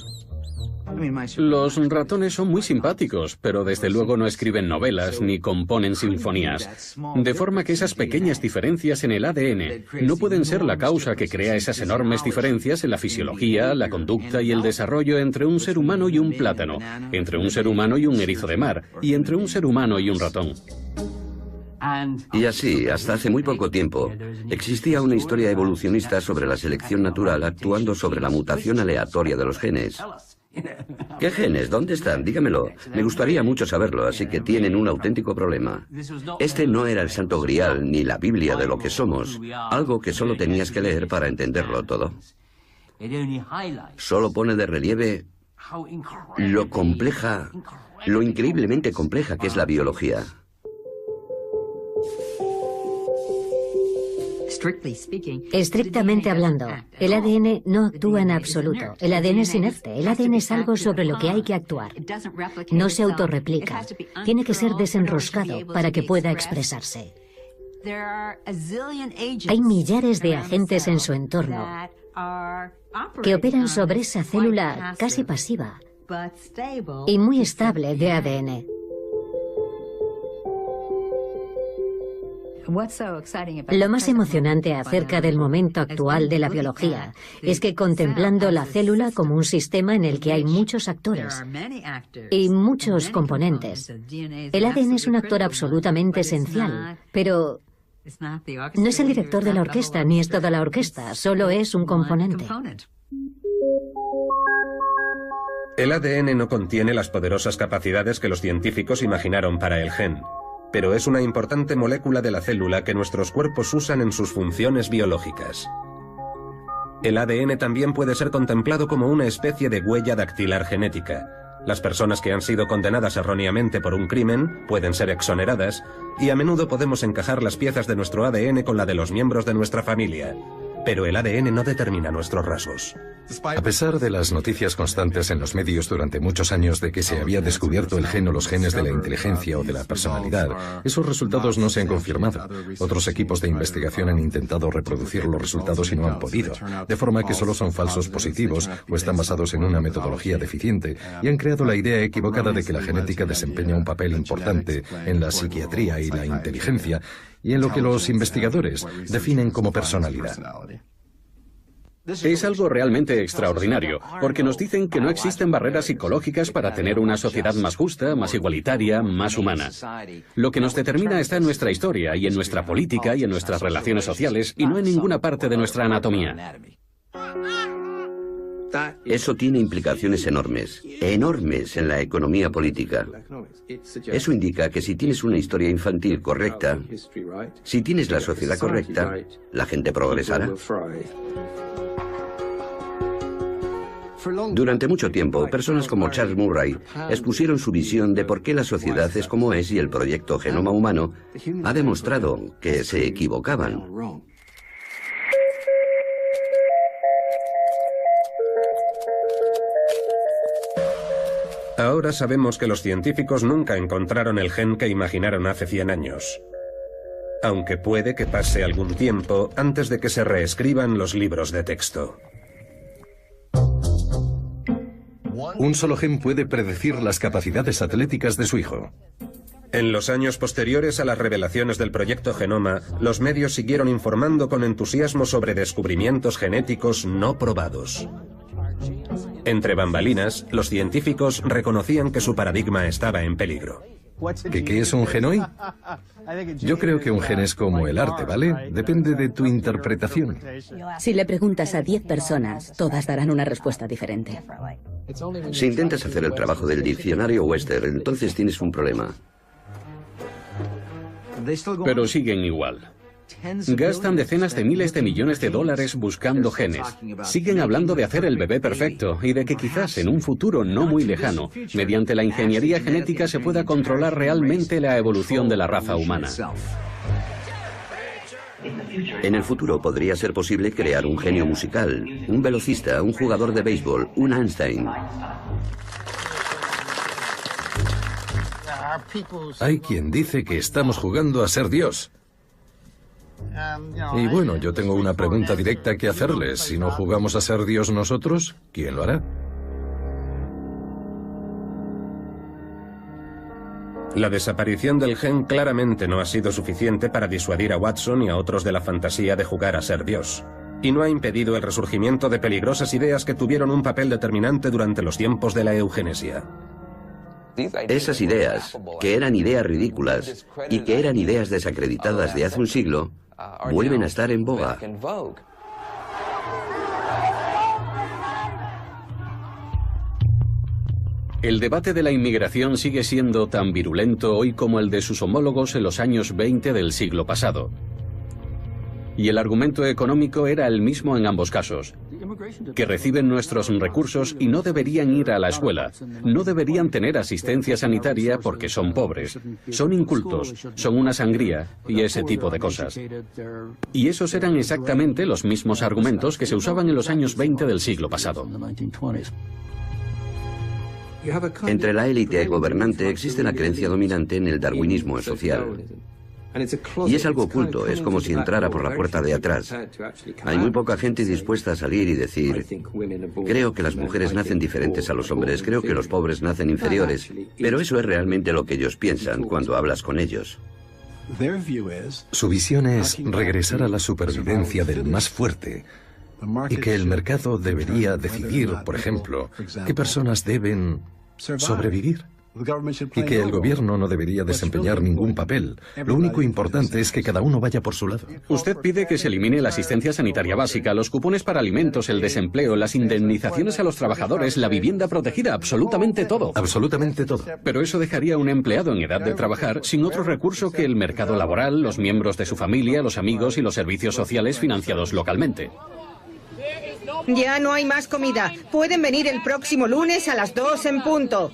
Los ratones son muy simpáticos, pero desde luego no escriben novelas ni componen sinfonías. De forma que esas pequeñas diferencias en el ADN no pueden ser la causa que crea esas enormes diferencias en la fisiología, la conducta y el desarrollo entre un ser humano y un plátano, entre un ser humano y un erizo de mar, y entre un ser humano y un ratón. Y así, hasta hace muy poco tiempo, existía una historia evolucionista sobre la selección natural actuando sobre la mutación aleatoria de los genes. ¿Qué genes? ¿Dónde están? Dígamelo. Me gustaría mucho saberlo, así que tienen un auténtico problema. Este no era el santo grial ni la Biblia de lo que somos, algo que solo tenías que leer para entenderlo todo. Solo pone de relieve lo compleja, lo increíblemente compleja que es la biología. Estrictamente hablando, el ADN no actúa en absoluto. El ADN es inerte. El ADN es algo sobre lo que hay que actuar. No se autorreplica. Tiene que ser desenroscado para que pueda expresarse. Hay millares de agentes en su entorno que operan sobre esa célula casi pasiva y muy estable de ADN. Lo más emocionante acerca del momento actual de la biología es que contemplando la célula como un sistema en el que hay muchos actores y muchos componentes, el ADN es un actor absolutamente esencial, pero no es el director de la orquesta ni es toda la orquesta, solo es un componente. El ADN no contiene las poderosas capacidades que los científicos imaginaron para el gen, pero es una importante molécula de la célula que nuestros cuerpos usan en sus funciones biológicas. El ADN también puede ser contemplado como una especie de huella dactilar genética. Las personas que han sido condenadas erróneamente por un crimen pueden ser exoneradas y a menudo podemos encajar las piezas de nuestro ADN con la de los miembros de nuestra familia. Pero el ADN no determina nuestros rasgos. A pesar de las noticias constantes en los medios durante muchos años de que se había descubierto el gen o los genes de la inteligencia o de la personalidad, esos resultados no se han confirmado. Otros equipos de investigación han intentado reproducir los resultados y no han podido, de forma que solo son falsos positivos o están basados en una metodología deficiente y han creado la idea equivocada de que la genética desempeña un papel importante en la psiquiatría y la inteligencia y en lo que los investigadores definen como personalidad. Es algo realmente extraordinario, porque nos dicen que no existen barreras psicológicas para tener una sociedad más justa, más igualitaria, más humana. Lo que nos determina está en nuestra historia y en nuestra política y en nuestras relaciones sociales y no en ninguna parte de nuestra anatomía. Eso tiene implicaciones enormes, enormes en la economía política. Eso indica que si tienes una historia infantil correcta, si tienes la sociedad correcta, la gente progresará. Durante mucho tiempo, personas como Charles Murray expusieron su visión de por qué la sociedad es como es y el proyecto Genoma Humano ha demostrado que se equivocaban. Ahora sabemos que los científicos nunca encontraron el gen que imaginaron hace 100 años. Aunque puede que pase algún tiempo antes de que se reescriban los libros de texto. Un solo gen puede predecir las capacidades atléticas de su hijo. En los años posteriores a las revelaciones del proyecto Genoma, los medios siguieron informando con entusiasmo sobre descubrimientos genéticos no probados. Entre bambalinas, los científicos reconocían que su paradigma estaba en peligro. ¿Qué es un gen hoy? Yo creo que un gen es como el arte, ¿vale? Depende de tu interpretación. Si le preguntas a 10 personas, todas darán una respuesta diferente. Si intentas hacer el trabajo del diccionario Webster, entonces tienes un problema. Pero siguen igual. Gastan decenas de miles de millones de dólares buscando genes. Siguen hablando de hacer el bebé perfecto y de que quizás en un futuro no muy lejano, mediante la ingeniería genética se pueda controlar realmente la evolución de la raza humana. En el futuro podría ser posible crear un genio musical, un velocista, un jugador de béisbol, un Einstein. Hay quien dice que estamos jugando a ser Dios. Y bueno, yo tengo una pregunta directa que hacerles. Si no jugamos a ser Dios nosotros, ¿quién lo hará? La desaparición del gen claramente no ha sido suficiente para disuadir a Watson y a otros de la fantasía de jugar a ser Dios. Y no ha impedido el resurgimiento de peligrosas ideas que tuvieron un papel determinante durante los tiempos de la eugenesia. Esas ideas, que eran ideas ridículas y que eran ideas desacreditadas de hace un siglo, vuelven a estar en boga. El debate de la inmigración sigue siendo tan virulento hoy como el de sus homólogos en los años 20 del siglo pasado. Y el argumento económico era el mismo en ambos casos, que reciben nuestros recursos y no deberían ir a la escuela, no deberían tener asistencia sanitaria porque son pobres, son incultos, son una sangría y ese tipo de cosas. Y esos eran exactamente los mismos argumentos que se usaban en los años 20 del siglo pasado. Entre la élite gobernante existe la creencia dominante en el darwinismo social. Y es algo oculto, es como si entrara por la puerta de atrás. Hay muy poca gente dispuesta a salir y decir, creo que las mujeres nacen diferentes a los hombres, creo que los pobres nacen inferiores, pero eso es realmente lo que ellos piensan cuando hablas con ellos. Su visión es regresar a la supervivencia del más fuerte y que el mercado debería decidir, por ejemplo, qué personas deben sobrevivir. Y que el gobierno no debería desempeñar ningún papel. Lo único importante es que cada uno vaya por su lado. Usted pide que se elimine la asistencia sanitaria básica, los cupones para alimentos, el desempleo, las indemnizaciones a los trabajadores, la vivienda protegida, absolutamente todo. Absolutamente todo. Pero eso dejaría a un empleado en edad de trabajar sin otro recurso que el mercado laboral, los miembros de su familia, los amigos y los servicios sociales financiados localmente. Ya no hay más comida. Pueden venir el próximo lunes a las 2 en punto.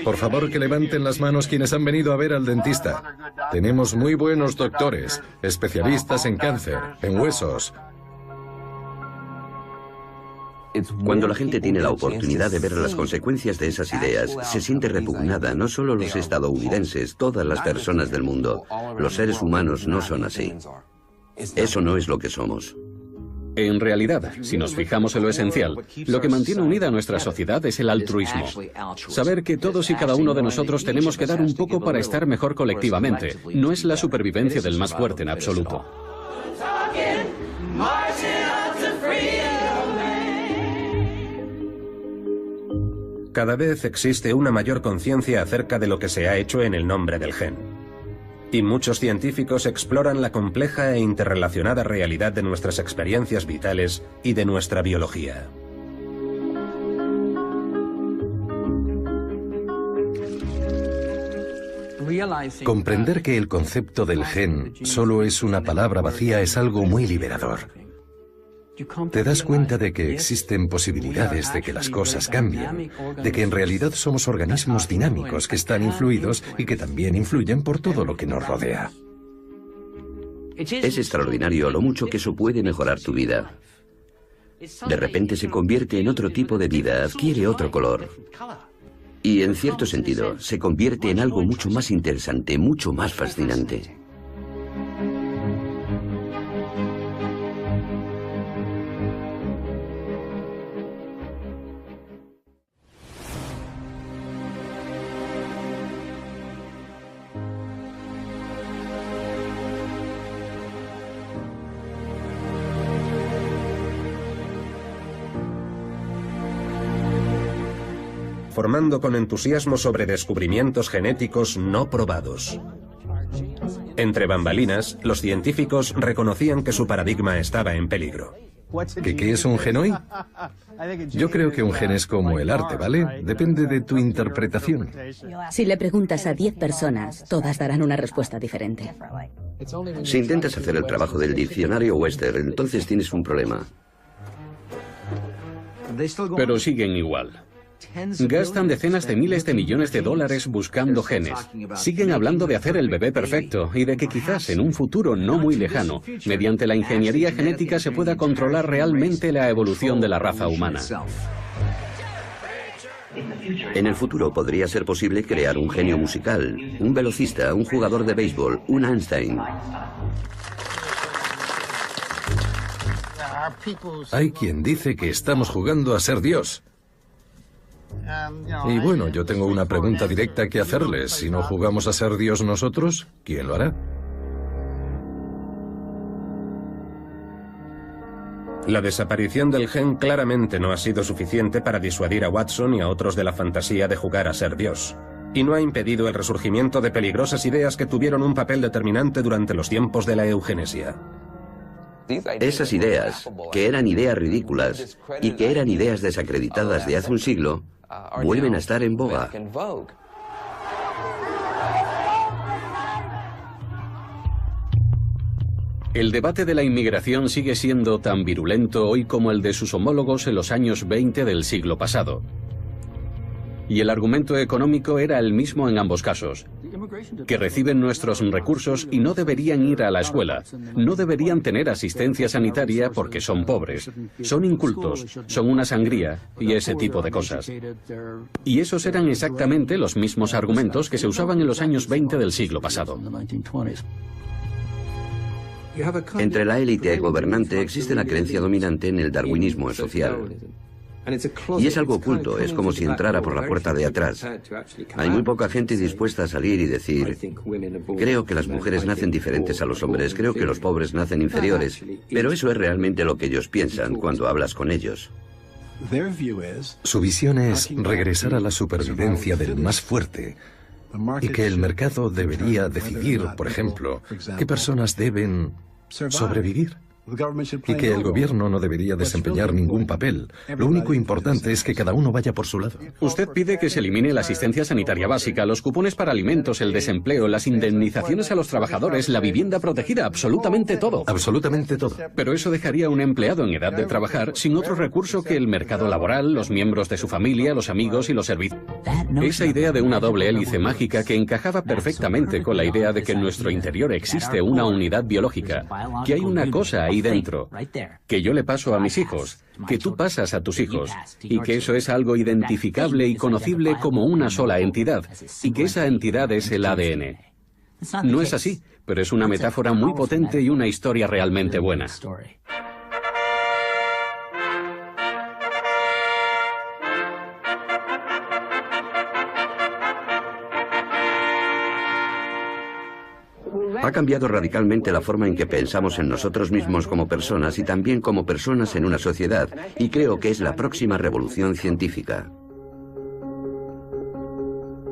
Por favor, que levanten las manos quienes han venido a ver al dentista. Tenemos muy buenos doctores, especialistas en cáncer, en huesos. Cuando la gente tiene la oportunidad de ver las consecuencias de esas ideas, se siente repugnada, no solo los estadounidenses, todas las personas del mundo. Los seres humanos no son así. Eso no es lo que somos. En realidad, si nos fijamos en lo esencial, lo que mantiene unida a nuestra sociedad es el altruismo. Saber que todos y cada uno de nosotros tenemos que dar un poco para estar mejor colectivamente. No es la supervivencia del más fuerte en absoluto. Cada vez existe una mayor conciencia acerca de lo que se ha hecho en el nombre del gen. Y muchos científicos exploran la compleja e interrelacionada realidad de nuestras experiencias vitales y de nuestra biología. Comprender que el concepto del gen solo es una palabra vacía es algo muy liberador. Te das cuenta de que existen posibilidades de que las cosas cambien, de que en realidad somos organismos dinámicos que están influidos y que también influyen por todo lo que nos rodea. Es extraordinario lo mucho que eso puede mejorar tu vida. De repente se convierte en otro tipo de vida, adquiere otro color. Y en cierto sentido, se convierte en algo mucho más interesante, mucho más fascinante. Formando con entusiasmo sobre descubrimientos genéticos no probados. Entre bambalinas, los científicos reconocían que su paradigma estaba en peligro. ¿Qué es un gen hoy? Yo creo que un gen es como el arte, ¿vale? Depende de tu interpretación. Si le preguntas a 10 personas, todas darán una respuesta diferente. Si intentas hacer el trabajo del diccionario Webster, entonces tienes un problema. Pero siguen igual. Gastan decenas de miles de millones de dólares buscando genes. Siguen hablando de hacer el bebé perfecto y de que quizás en un futuro no muy lejano, mediante la ingeniería genética se pueda controlar realmente la evolución de la raza humana. En el futuro podría ser posible crear un genio musical, un velocista, un jugador de béisbol, un Einstein. Hay quien dice que estamos jugando a ser Dios. Y bueno, yo tengo una pregunta directa que hacerles. Si no jugamos a ser Dios nosotros, ¿quién lo hará? La desaparición del gen claramente no ha sido suficiente para disuadir a Watson y a otros de la fantasía de jugar a ser Dios. Y no ha impedido el resurgimiento de peligrosas ideas que tuvieron un papel determinante durante los tiempos de la eugenesia. Esas ideas, que eran ideas ridículas y que eran ideas desacreditadas de hace un siglo, vuelven a estar en boga. El debate de la inmigración sigue siendo tan virulento hoy como el de sus homólogos en los años 20 del siglo pasado. Y el argumento económico era el mismo en ambos casos, que reciben nuestros recursos y no deberían ir a la escuela, no deberían tener asistencia sanitaria porque son pobres, son incultos, son una sangría y ese tipo de cosas. Y esos eran exactamente los mismos argumentos que se usaban en los años 20 del siglo pasado. Entre la élite gobernante existe la creencia dominante en el darwinismo social. Y es algo oculto, es como si entrara por la puerta de atrás. Hay muy poca gente dispuesta a salir y decir, creo que las mujeres nacen diferentes a los hombres, creo que los pobres nacen inferiores, pero eso es realmente lo que ellos piensan cuando hablas con ellos. Su visión es regresar a la supervivencia del más fuerte y que el mercado debería decidir, por ejemplo, qué personas deben sobrevivir. Y que el gobierno no debería desempeñar ningún papel. Lo único importante es que cada uno vaya por su lado. Usted pide que se elimine la asistencia sanitaria básica, los cupones para alimentos, el desempleo, las indemnizaciones a los trabajadores, la vivienda protegida, absolutamente todo. Absolutamente todo. Pero eso dejaría a un empleado en edad de trabajar sin otro recurso que el mercado laboral, los miembros de su familia, los amigos y los servicios. Esa idea de una doble hélice mágica que encajaba perfectamente con la idea de que en nuestro interior existe una unidad biológica, que hay una cosa ahí dentro, que yo le paso a mis hijos, que tú pasas a tus hijos, y que eso es algo identificable y conocible como una sola entidad, y que esa entidad es el ADN. No es así, pero es una metáfora muy potente y una historia realmente buena. Ha cambiado radicalmente la forma en que pensamos en nosotros mismos como personas y también como personas en una sociedad, y creo que es la próxima revolución científica.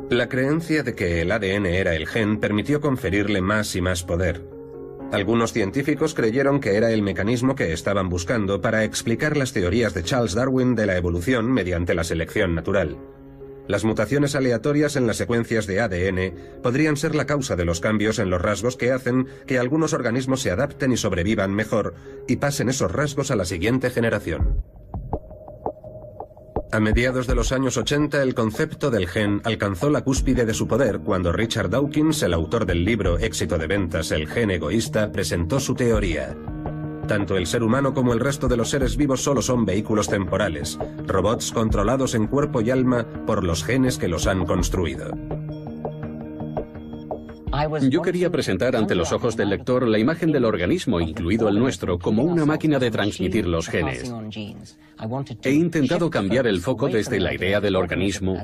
La creencia de que el ADN era el gen permitió conferirle más y más poder. Algunos científicos creyeron que era el mecanismo que estaban buscando para explicar las teorías de Charles Darwin de la evolución mediante la selección natural. Las mutaciones aleatorias en las secuencias de ADN podrían ser la causa de los cambios en los rasgos que hacen que algunos organismos se adapten y sobrevivan mejor y pasen esos rasgos a la siguiente generación. A mediados de los años 80, el concepto del gen alcanzó la cúspide de su poder cuando Richard Dawkins, el autor del libro éxito de ventas El gen egoísta, presentó su teoría. Tanto el ser humano como el resto de los seres vivos solo son vehículos temporales, robots controlados en cuerpo y alma por los genes que los han construido. Yo quería presentar ante los ojos del lector la imagen del organismo, incluido el nuestro, como una máquina de transmitir los genes. He intentado cambiar el foco desde la idea del organismo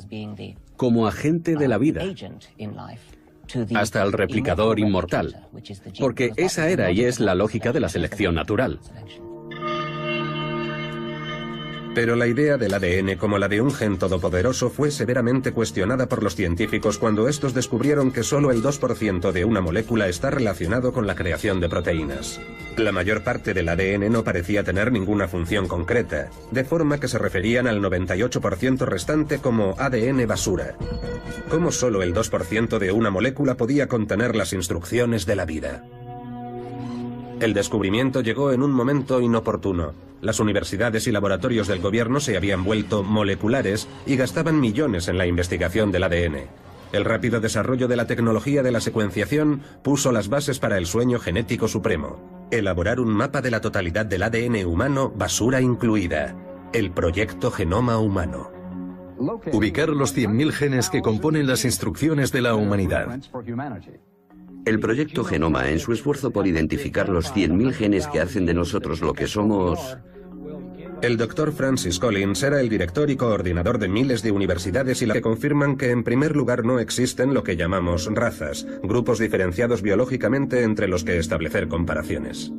como agente de la vida hasta el replicador inmortal, porque esa era y es la lógica de la selección natural. Pero la idea del ADN como la de un gen todopoderoso fue severamente cuestionada por los científicos cuando estos descubrieron que solo el 2% de una molécula está relacionado con la creación de proteínas. La mayor parte del ADN no parecía tener ninguna función concreta, de forma que se referían al 98% restante como ADN basura. ¿Cómo solo el 2% de una molécula podía contener las instrucciones de la vida? El descubrimiento llegó en un momento inoportuno. Las universidades y laboratorios del gobierno se habían vuelto moleculares y gastaban millones en la investigación del ADN. El rápido desarrollo de la tecnología de la secuenciación puso las bases para el sueño genético supremo: elaborar un mapa de la totalidad del ADN humano, basura incluida. El proyecto Genoma Humano. Ubicar los 100.000 genes que componen las instrucciones de la humanidad. El proyecto Genoma, en su esfuerzo por identificar los 100.000 genes que hacen de nosotros lo que somos... El Dr. Francis Collins era el director y coordinador de miles de universidades y que confirman que en primer lugar no existen lo que llamamos razas, grupos diferenciados biológicamente entre los que establecer comparaciones.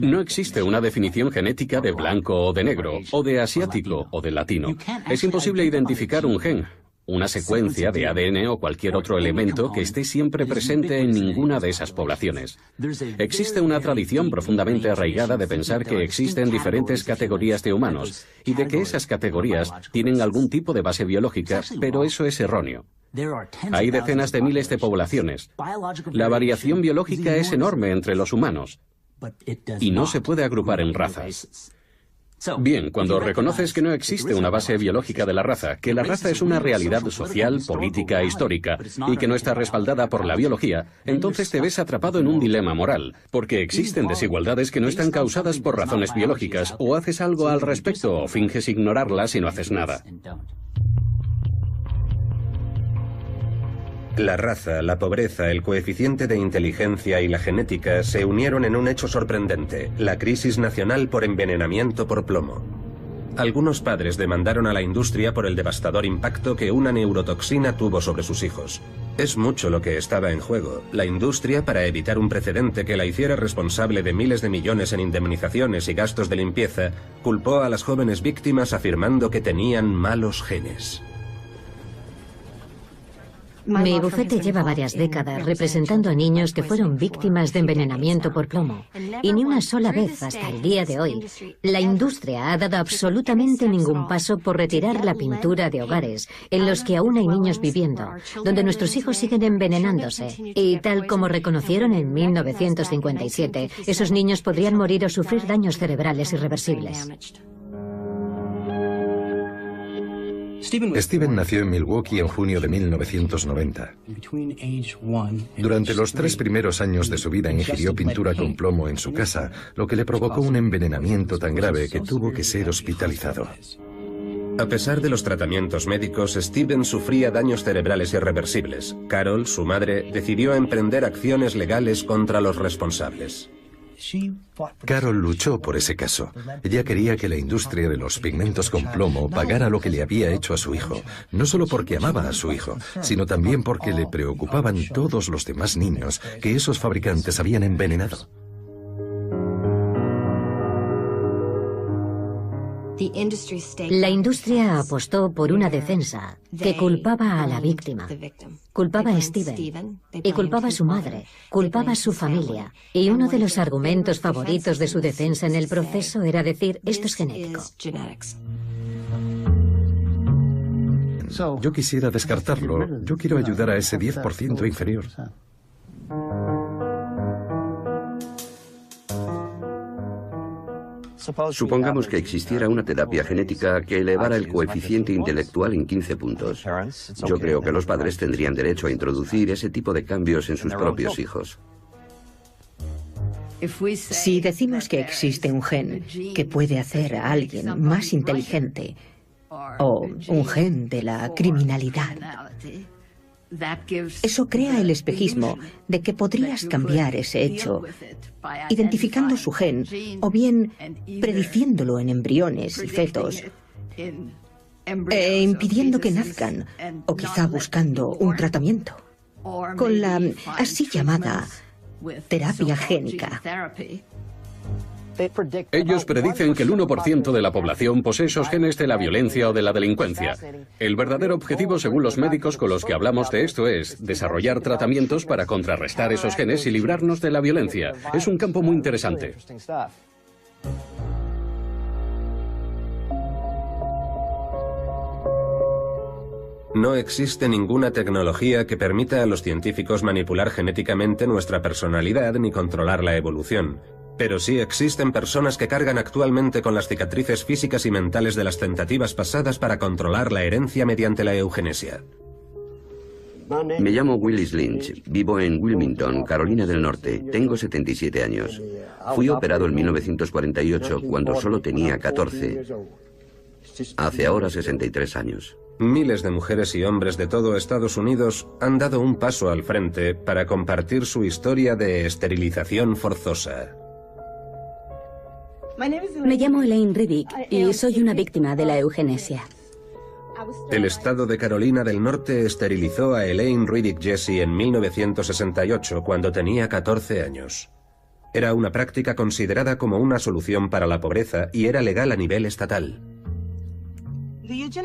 No existe una definición genética de blanco o de negro, o de asiático o de latino. Es imposible identificar un gen, una secuencia de ADN o cualquier otro elemento que esté siempre presente en ninguna de esas poblaciones. Existe una tradición profundamente arraigada de pensar que existen diferentes categorías de humanos y de que esas categorías tienen algún tipo de base biológica, pero eso es erróneo. Hay decenas de miles de poblaciones. La variación biológica es enorme entre los humanos y no se puede agrupar en razas. Bien, cuando reconoces que no existe una base biológica de la raza, que la raza es una realidad social, política e histórica, y que no está respaldada por la biología, entonces te ves atrapado en un dilema moral, porque existen desigualdades que no están causadas por razones biológicas, o haces algo al respecto o finges ignorarlas y no haces nada. La raza, la pobreza, el coeficiente de inteligencia y la genética se unieron en un hecho sorprendente, la crisis nacional por envenenamiento por plomo. Algunos padres demandaron a la industria por el devastador impacto que una neurotoxina tuvo sobre sus hijos. Es mucho lo que estaba en juego. La industria, para evitar un precedente que la hiciera responsable de miles de millones en indemnizaciones y gastos de limpieza, culpó a las jóvenes víctimas afirmando que tenían malos genes. Mi bufete lleva varias décadas representando a niños que fueron víctimas de envenenamiento por plomo. Y ni una sola vez hasta el día de hoy, la industria ha dado absolutamente ningún paso por retirar la pintura de hogares en los que aún hay niños viviendo, donde nuestros hijos siguen envenenándose. Y tal como reconocieron en 1957, esos niños podrían morir o sufrir daños cerebrales irreversibles. Steven nació en Milwaukee en junio de 1990. Durante los 3 primeros años de su vida ingirió pintura con plomo en su casa, lo que le provocó un envenenamiento tan grave que tuvo que ser hospitalizado. A pesar de los tratamientos médicos, Steven sufría daños cerebrales irreversibles. Carol, su madre, decidió emprender acciones legales contra los responsables. Carol luchó por ese caso. Ella quería que la industria de los pigmentos con plomo pagara lo que le había hecho a su hijo, no solo porque amaba a su hijo, sino también porque le preocupaban todos los demás niños que esos fabricantes habían envenenado. La industria apostó por una defensa que culpaba a la víctima, culpaba a Steven y culpaba a su madre, culpaba a su familia. Y uno de los argumentos favoritos de su defensa en el proceso era decir, esto es genético. Yo quisiera descartarlo. Yo quiero ayudar a ese 10% inferior. Supongamos que existiera una terapia genética que elevara el coeficiente intelectual en 15 puntos. Yo creo que los padres tendrían derecho a introducir ese tipo de cambios en sus propios hijos. Si decimos que existe un gen que puede hacer a alguien más inteligente, o un gen de la criminalidad, eso crea el espejismo de que podrías cambiar ese hecho, identificando su gen, o bien prediciéndolo en embriones y fetos, e impidiendo que nazcan, o quizá buscando un tratamiento, con la así llamada terapia génica. Ellos predicen que el 1% de la población posee esos genes de la violencia o de la delincuencia. El verdadero objetivo, según los médicos con los que hablamos de esto, es desarrollar tratamientos para contrarrestar esos genes y librarnos de la violencia. Es un campo muy interesante. No existe ninguna tecnología que permita a los científicos manipular genéticamente nuestra personalidad ni controlar la evolución. Pero sí existen personas que cargan actualmente con las cicatrices físicas y mentales de las tentativas pasadas para controlar la herencia mediante la eugenesia. Me llamo Willis Lynch, vivo en Wilmington, Carolina del Norte. Tengo 77 años. Fui operado en 1948 cuando solo tenía 14. Hace ahora 63 años. Miles de mujeres y hombres de todo Estados Unidos han dado un paso al frente para compartir su historia de esterilización forzosa. Me llamo Elaine Riddick y soy una víctima de la eugenesia. El estado de Carolina del Norte esterilizó a Elaine Riddick Jesse en 1968, cuando tenía 14 años. Era una práctica considerada como una solución para la pobreza y era legal a nivel estatal.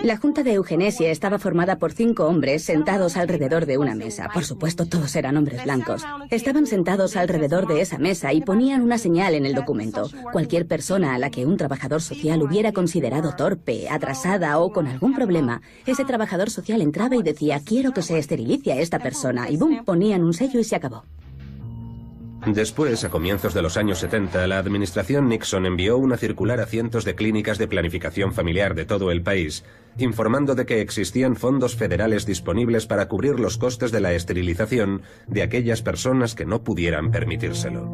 La junta de eugenesia estaba formada por 5 hombres sentados alrededor de una mesa. Por supuesto, todos eran hombres blancos. Estaban sentados alrededor de esa mesa y ponían una señal en el documento. Cualquier persona a la que un trabajador social hubiera considerado torpe, atrasada o con algún problema, ese trabajador social entraba y decía: quiero que se esterilice a esta persona. Y ¡bum!, ponían un sello y se acabó. Después, a comienzos de los años 70, la administración Nixon envió una circular a cientos de clínicas de planificación familiar de todo el país, informando de que existían fondos federales disponibles para cubrir los costes de la esterilización de aquellas personas que no pudieran permitírselo.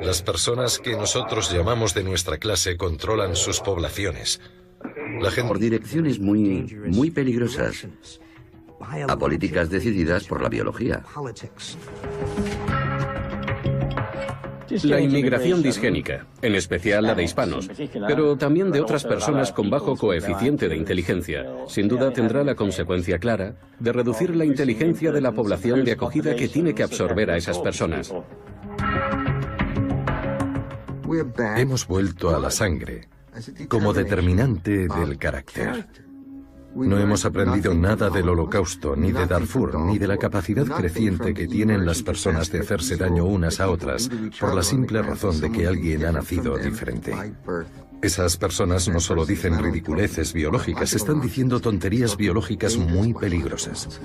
Las personas que nosotros llamamos de nuestra clase controlan sus poblaciones. La gente... Por direcciones muy peligrosas, a políticas decididas por la biología. La inmigración disgénica, en especial la de hispanos, pero también de otras personas con bajo coeficiente de inteligencia, sin duda tendrá la consecuencia clara de reducir la inteligencia de la población de acogida que tiene que absorber a esas personas. Hemos vuelto a la sangre como determinante del carácter. No hemos aprendido nada del Holocausto, ni de Darfur, ni de la capacidad creciente que tienen las personas de hacerse daño unas a otras por la simple razón de que alguien ha nacido diferente. Esas personas no solo dicen ridiculeces biológicas, están diciendo tonterías biológicas muy peligrosas.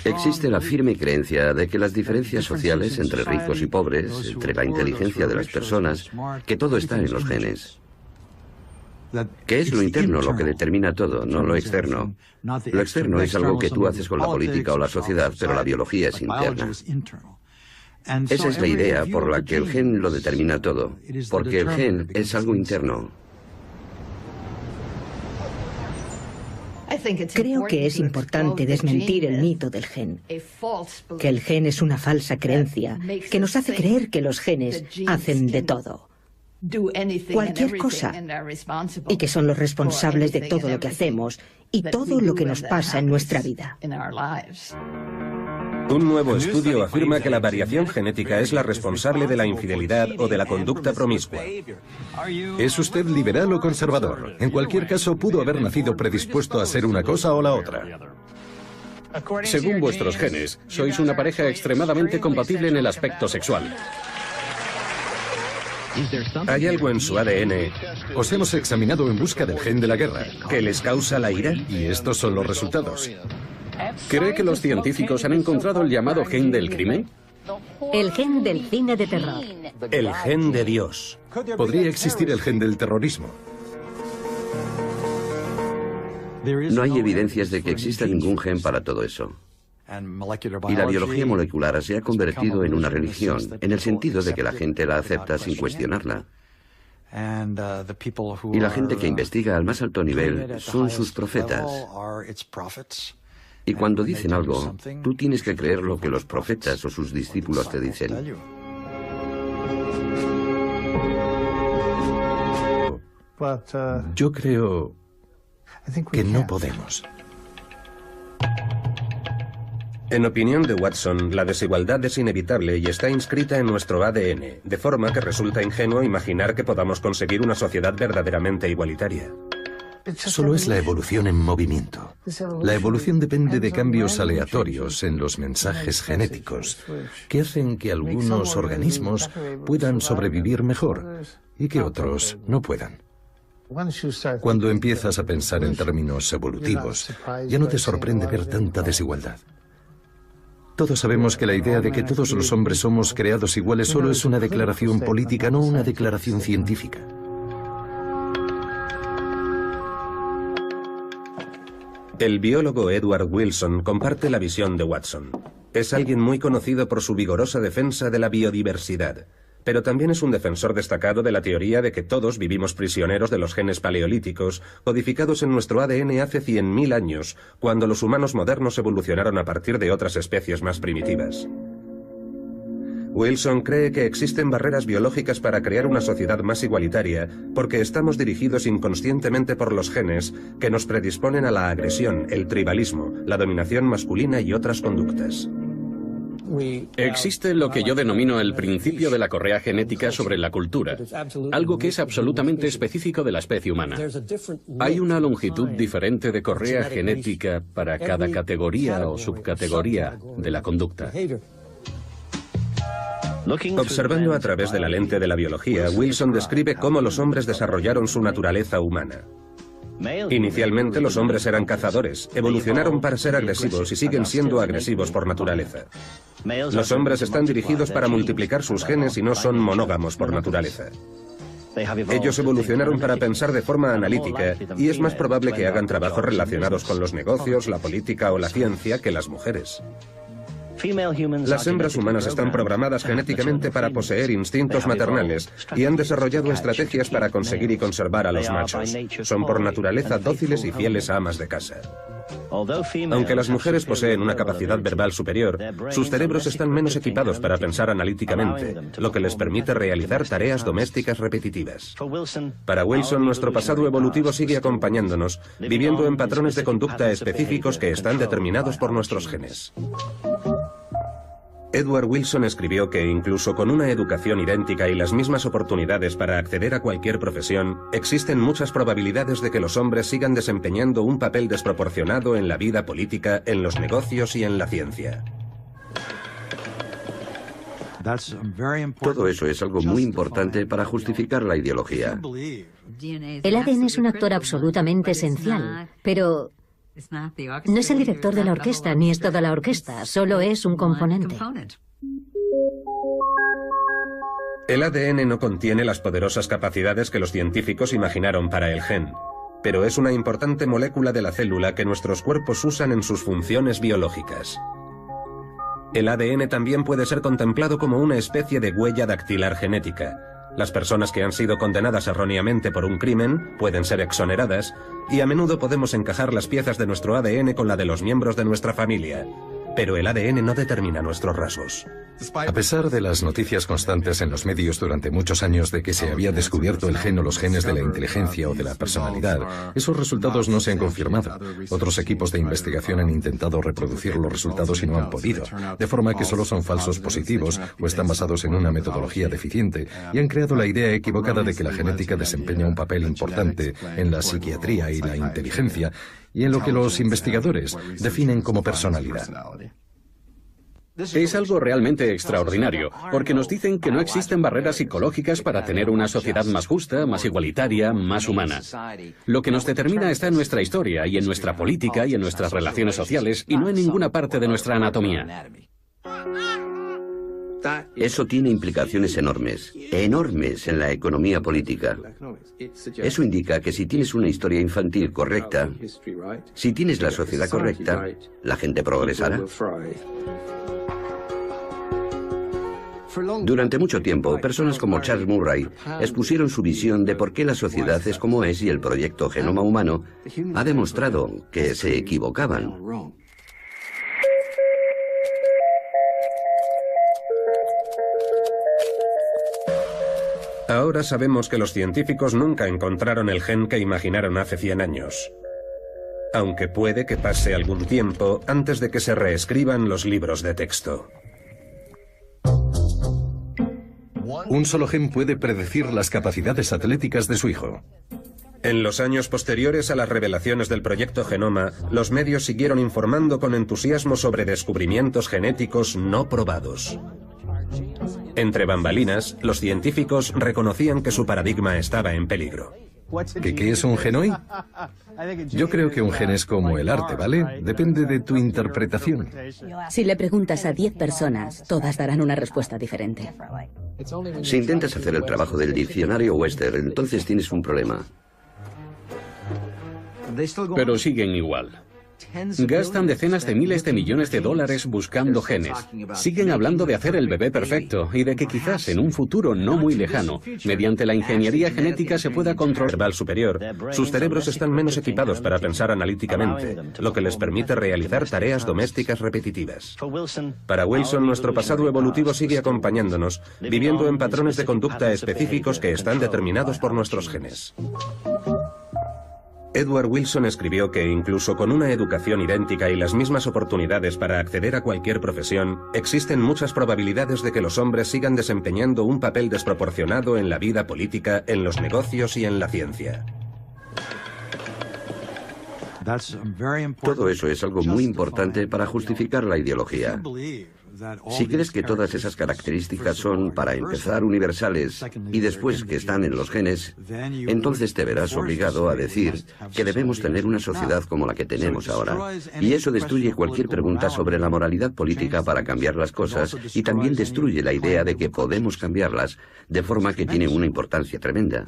Existe la firme creencia de que las diferencias sociales entre ricos y pobres, entre la inteligencia de las personas, que todo está en los genes. Que es lo interno lo que determina todo, no lo externo. Lo externo es algo que tú haces con la política o la sociedad, pero la biología es interna. Esa es la idea por la que el gen lo determina todo, porque el gen es algo interno. Creo que es importante desmentir el mito del gen, que el gen es una falsa creencia que nos hace creer que los genes hacen de todo, cualquier cosa, y que son los responsables de todo lo que hacemos y todo lo que nos pasa en nuestra vida. Un nuevo estudio afirma que la variación genética es la responsable de la infidelidad o de la conducta promiscua. ¿Es usted liberal o conservador? En cualquier caso, pudo haber nacido predispuesto a ser una cosa o la otra. Según vuestros genes, sois una pareja extremadamente compatible en el aspecto sexual. ¿Hay algo en su ADN Os hemos examinado en busca del gen de la guerra. que les causa la ira? Y estos son los resultados. ¿Cree que los científicos han encontrado el llamado gen del crimen? El gen del cine de terror. El gen de Dios. Podría existir el gen del terrorismo. No hay evidencias de que exista ningún gen para todo eso. Y la biología molecular se ha convertido en una religión, en el sentido de que la gente la acepta sin cuestionarla. Y la gente que investiga al más alto nivel son sus profetas. Y cuando dicen algo, tú tienes que creer lo que los profetas o sus discípulos te dicen. Yo creo que no podemos. En opinión de Watson, la desigualdad es inevitable y está inscrita en nuestro ADN, de forma que resulta ingenuo imaginar que podamos conseguir una sociedad verdaderamente igualitaria. Solo es la evolución en movimiento. La evolución depende de cambios aleatorios en los mensajes genéticos que hacen que algunos organismos puedan sobrevivir mejor y que otros no puedan. Cuando empiezas a pensar en términos evolutivos, ya no te sorprende ver tanta desigualdad. Todos sabemos que la idea de que todos los hombres somos creados iguales solo es una declaración política, no una declaración científica. El biólogo Edward Wilson comparte la visión de Watson. Es alguien muy conocido por su vigorosa defensa de la biodiversidad, pero también es un defensor destacado de la teoría de que todos vivimos prisioneros de los genes paleolíticos, codificados en nuestro ADN hace 100.000 años, cuando los humanos modernos evolucionaron a partir de otras especies más primitivas. Wilson cree que existen barreras biológicas para crear una sociedad más igualitaria porque estamos dirigidos inconscientemente por los genes que nos predisponen a la agresión, el tribalismo, la dominación masculina y otras conductas. Existe lo que yo denomino el principio de la correa genética sobre la cultura, algo que es absolutamente específico de la especie humana. Hay una longitud diferente de correa genética para cada categoría o subcategoría de la conducta. Observando a través de la lente de la biología, Wilson describe cómo los hombres desarrollaron su naturaleza humana. Inicialmente los hombres eran cazadores, evolucionaron para ser agresivos y siguen siendo agresivos por naturaleza. Los hombres están dirigidos para multiplicar sus genes y no son monógamos por naturaleza. Ellos evolucionaron para pensar de forma analítica y es más probable que hagan trabajos relacionados con los negocios, la política o la ciencia que las mujeres. Las hembras humanas están programadas genéticamente para poseer instintos maternales y han desarrollado estrategias para conseguir y conservar a los machos. Son por naturaleza dóciles y fieles amas de casa. Aunque las mujeres poseen una capacidad verbal superior, sus cerebros están menos equipados para pensar analíticamente, lo que les permite realizar tareas domésticas repetitivas. Para Wilson, nuestro pasado evolutivo sigue acompañándonos, viviendo en patrones de conducta específicos que están determinados por nuestros genes. Edward Wilson escribió que incluso con una educación idéntica y las mismas oportunidades para acceder a cualquier profesión, existen muchas probabilidades de que los hombres sigan desempeñando un papel desproporcionado en la vida política, en los negocios y en la ciencia. Todo eso es algo muy importante para justificar la ideología. El ADN es un actor absolutamente esencial, pero no es el director de la orquesta, ni es toda la orquesta, solo es un componente. El ADN no contiene las poderosas capacidades que los científicos imaginaron para el gen, pero es una importante molécula de la célula que nuestros cuerpos usan en sus funciones biológicas. El ADN también puede ser contemplado como una especie de huella dactilar genética. Las personas que han sido condenadas erróneamente por un crimen pueden ser exoneradas y a menudo podemos encajar las piezas de nuestro ADN con la de los miembros de nuestra familia. Pero el ADN no determina nuestros rasgos. A pesar de las noticias constantes en los medios durante muchos años de que se había descubierto el gen o los genes de la inteligencia o de la personalidad, esos resultados no se han confirmado. Otros equipos de investigación han intentado reproducir los resultados y no han podido, de forma que solo son falsos positivos o están basados en una metodología deficiente y han creado la idea equivocada de que la genética desempeña un papel importante en la psiquiatría y la inteligencia y en lo que los investigadores definen como personalidad. Es algo realmente extraordinario, porque nos dicen que no existen barreras psicológicas para tener una sociedad más justa, más igualitaria, más humana. Lo que nos determina está en nuestra historia y en nuestra política y en nuestras relaciones sociales y no en ninguna parte de nuestra anatomía. Eso tiene implicaciones enormes, enormes en la economía política. Eso indica que si tienes una historia infantil correcta, si tienes la sociedad correcta, la gente progresará. Durante mucho tiempo, personas como Charles Murray expusieron su visión de por qué la sociedad es como es y el proyecto Genoma Humano ha demostrado que se equivocaban. Ahora sabemos que los científicos nunca encontraron el gen que imaginaron hace 100 años. Aunque puede que pase algún tiempo antes de que se reescriban los libros de texto. Un solo gen puede predecir las capacidades atléticas de su hijo. En los años posteriores a las revelaciones del proyecto Genoma, los medios siguieron informando con entusiasmo sobre descubrimientos genéticos no probados. Entre bambalinas, los científicos reconocían que su paradigma estaba en peligro. ¿Qué es un gen hoy? Yo creo que un gen es como el arte, ¿vale? Depende de tu interpretación. Si le preguntas a 10 personas, todas darán una respuesta diferente. Si intentas hacer el trabajo del diccionario Webster, entonces tienes un problema. Pero siguen igual. Gastan decenas de miles de millones de dólares buscando genes. Siguen hablando de hacer el bebé perfecto y de que quizás en un futuro no muy lejano, mediante la ingeniería genética se pueda controlar verbal superior, sus cerebros están menos equipados para pensar analíticamente, lo que les permite realizar tareas domésticas repetitivas. Para Wilson, nuestro pasado evolutivo sigue acompañándonos, viviendo en patrones de conducta específicos que están determinados por nuestros genes. Edward Wilson escribió que incluso con una educación idéntica y las mismas oportunidades para acceder a cualquier profesión, existen muchas probabilidades de que los hombres sigan desempeñando un papel desproporcionado en la vida política, en los negocios y en la ciencia. Todo eso es algo muy importante para justificar la ideología. Si crees que todas esas características son, para empezar, universales y después que están en los genes, entonces te verás obligado a decir que debemos tener una sociedad como la que tenemos ahora. Y eso destruye cualquier pregunta sobre la moralidad política para cambiar las cosas y también destruye la idea de que podemos cambiarlas, de forma que tiene una importancia tremenda.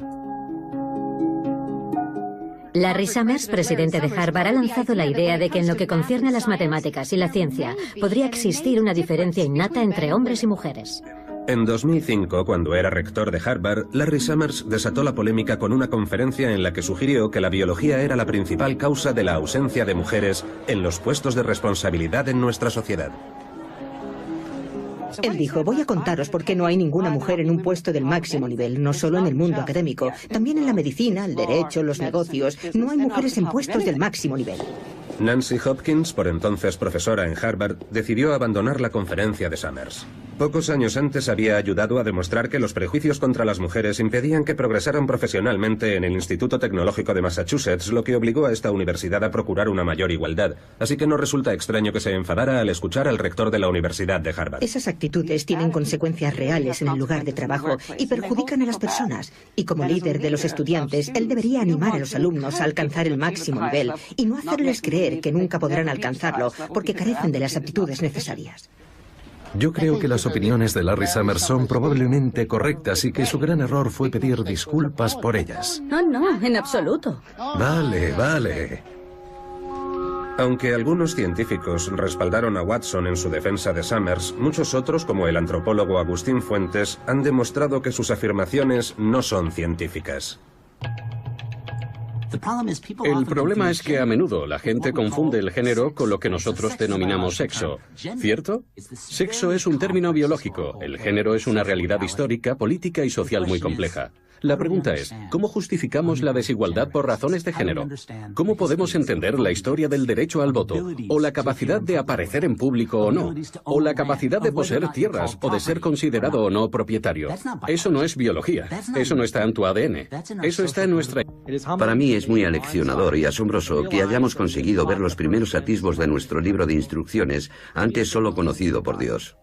Larry Summers, presidente de Harvard, ha lanzado la idea de que en lo que concierne a las matemáticas y la ciencia podría existir una diferencia innata entre hombres y mujeres. En 2005, cuando era rector de Harvard, Larry Summers desató la polémica con una conferencia en la que sugirió que la biología era la principal causa de la ausencia de mujeres en los puestos de responsabilidad en nuestra sociedad. Él dijo, voy a contaros por qué no hay ninguna mujer en un puesto del máximo nivel, no solo en el mundo académico, también en la medicina, el derecho, los negocios. No hay mujeres en puestos del máximo nivel. Nancy Hopkins, por entonces profesora en Harvard, decidió abandonar la conferencia de Summers. Pocos años antes había ayudado a demostrar que los prejuicios contra las mujeres impedían que progresaran profesionalmente en el Instituto Tecnológico de Massachusetts, lo que obligó a esta universidad a procurar una mayor igualdad. Así que no resulta extraño que se enfadara al escuchar al rector de la Universidad de Harvard. Esas actitudes tienen consecuencias reales en el lugar de trabajo y perjudican a las personas. Y como líder de los estudiantes, él debería animar a los alumnos a alcanzar el máximo nivel y no hacerles creer que nunca podrán alcanzarlo porque carecen de las aptitudes necesarias. Yo creo que las opiniones de Larry Summers son probablemente correctas y que su gran error fue pedir disculpas por ellas. No, no, en absoluto. Vale. Aunque algunos científicos respaldaron a Watson en su defensa de Summers, muchos otros, como el antropólogo Agustín Fuentes, han demostrado que sus afirmaciones no son científicas. El problema es que a menudo la gente confunde el género con lo que nosotros denominamos sexo, ¿cierto? Sexo es un término biológico, el género es una realidad histórica, política y social muy compleja. La pregunta es, ¿cómo justificamos la desigualdad por razones de género? ¿Cómo podemos entender la historia del derecho al voto? ¿O la capacidad de aparecer en público o no? ¿O la capacidad de poseer tierras o de ser considerado o no propietario? Eso no es biología. Eso no está en tu ADN. Eso está en nuestra... Para mí es muy aleccionador y asombroso que hayamos conseguido ver los primeros atisbos de nuestro libro de instrucciones, antes solo conocido por Dios.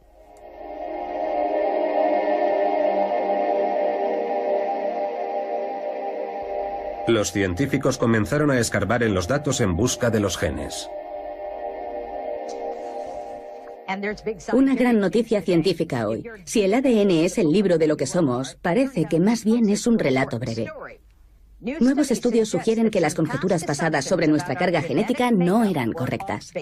Los científicos comenzaron a escarbar en los datos en busca de los genes. Una gran noticia científica hoy. Si el ADN es el libro de lo que somos, parece que más bien es un relato breve. Nuevos estudios sugieren que las conjeturas pasadas sobre nuestra carga genética no eran correctas.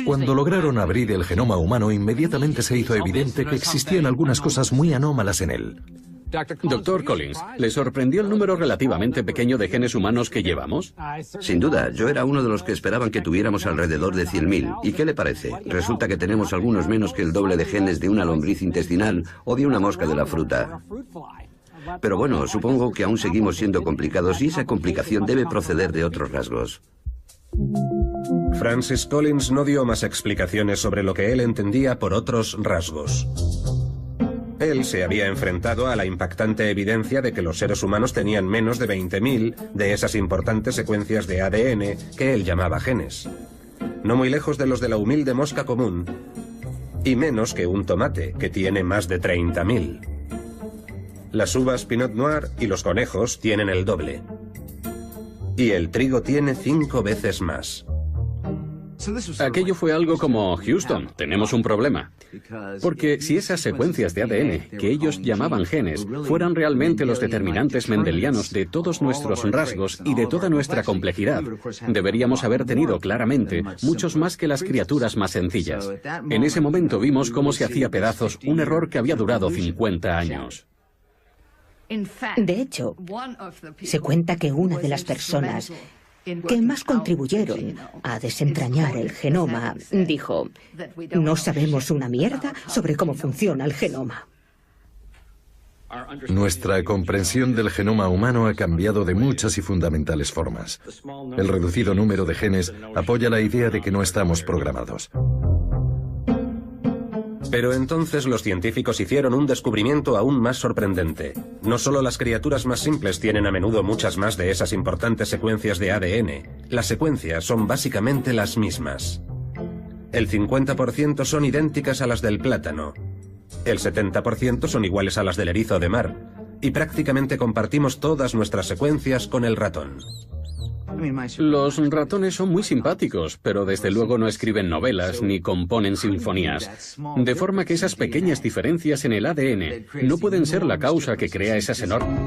Cuando lograron abrir el genoma humano, inmediatamente se hizo evidente que existían algunas cosas muy anómalas en él. Doctor Collins, ¿le sorprendió el número relativamente pequeño de genes humanos que llevamos? Sin duda, yo era uno de los que esperaban que tuviéramos alrededor de 100.000. ¿Y qué le parece? Resulta que tenemos algunos menos que el doble de genes de una lombriz intestinal o de una mosca de la fruta. Pero bueno, supongo que aún seguimos siendo complicados y esa complicación debe proceder de otros rasgos. Francis Collins no dio más explicaciones sobre lo que él entendía por otros rasgos. Él se había enfrentado a la impactante evidencia de que los seres humanos tenían menos de 20.000 de esas importantes secuencias de ADN que él llamaba genes. No muy lejos de los de la humilde mosca común, y menos que un tomate, que tiene más de 30.000. Las uvas Pinot Noir y los conejos tienen el doble. Y el trigo tiene 5 veces más. Aquello fue algo como, Houston, tenemos un problema. Porque si esas secuencias de ADN, que ellos llamaban genes, fueran realmente los determinantes mendelianos de todos nuestros rasgos y de toda nuestra complejidad, deberíamos haber tenido claramente muchos más que las criaturas más sencillas. En ese momento vimos cómo se hacía pedazos un error que había durado 50 años. De hecho, se cuenta que una de las personas que más contribuyeron a desentrañar el genoma dijo: no sabemos una mierda sobre cómo funciona el genoma. Nuestra comprensión del genoma humano ha cambiado de muchas y fundamentales formas. El reducido número de genes apoya la idea de que no estamos programados. Pero entonces los científicos hicieron un descubrimiento aún más sorprendente. No solo las criaturas más simples tienen a menudo muchas más de esas importantes secuencias de ADN, las secuencias son básicamente las mismas. El 50% son idénticas a las del plátano, el 70% son iguales a las del erizo de mar, y prácticamente compartimos todas nuestras secuencias con el ratón. Los ratones son muy simpáticos, pero desde luego no escriben novelas ni componen sinfonías. De forma que esas pequeñas diferencias en el ADN no pueden ser la causa que crea esas enormes.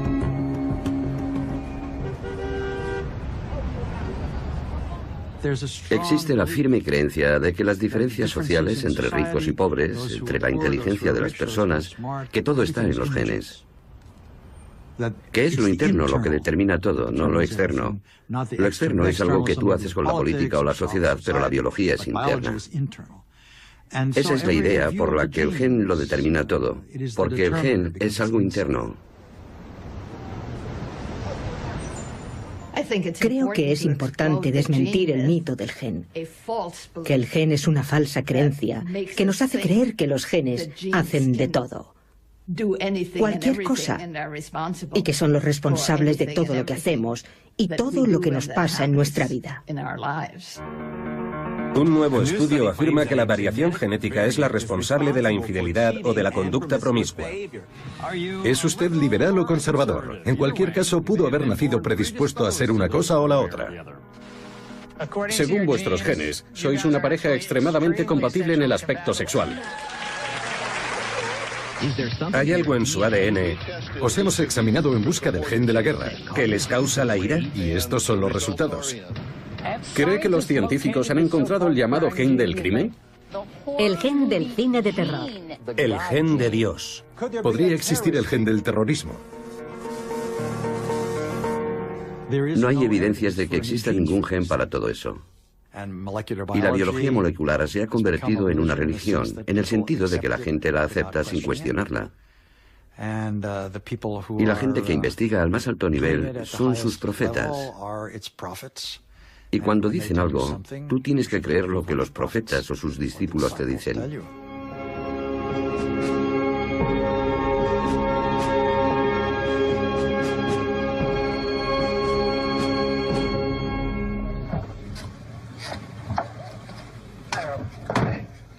Existe la firme creencia de que las diferencias sociales entre ricos y pobres, entre la inteligencia de las personas, que todo está en los genes. Que es lo interno lo que determina todo, no lo externo. Lo externo es algo que tú haces con la política o la sociedad, pero la biología es interna. Esa es la idea por la que el gen lo determina todo, porque el gen es algo interno. Creo que es importante desmentir el mito del gen, que el gen es una falsa creencia que nos hace creer que los genes hacen de todo, cualquier cosa, y que son los responsables de todo lo que hacemos y todo lo que nos pasa en nuestra vida. Un nuevo estudio afirma que la variación genética es la responsable de la infidelidad o de la conducta promiscua. ¿Es usted liberal o conservador? En cualquier caso, pudo haber nacido predispuesto a ser una cosa o la otra. Según vuestros genes, sois una pareja extremadamente compatible en el aspecto sexual. ¿Hay algo en su ADN Os hemos examinado en busca del gen de la guerra. que les causa la ira? Y estos son los resultados. ¿Cree que los científicos han encontrado el llamado gen del crimen? El gen del cine de terror. El gen de Dios. Podría existir el gen del terrorismo. No hay evidencias de que exista ningún gen para todo eso. Y la biología molecular se ha convertido en una religión, en el sentido de que la gente la acepta sin cuestionarla. Y la gente que investiga al más alto nivel son sus profetas. Y cuando dicen algo, tú tienes que creer lo que los profetas o sus discípulos te dicen.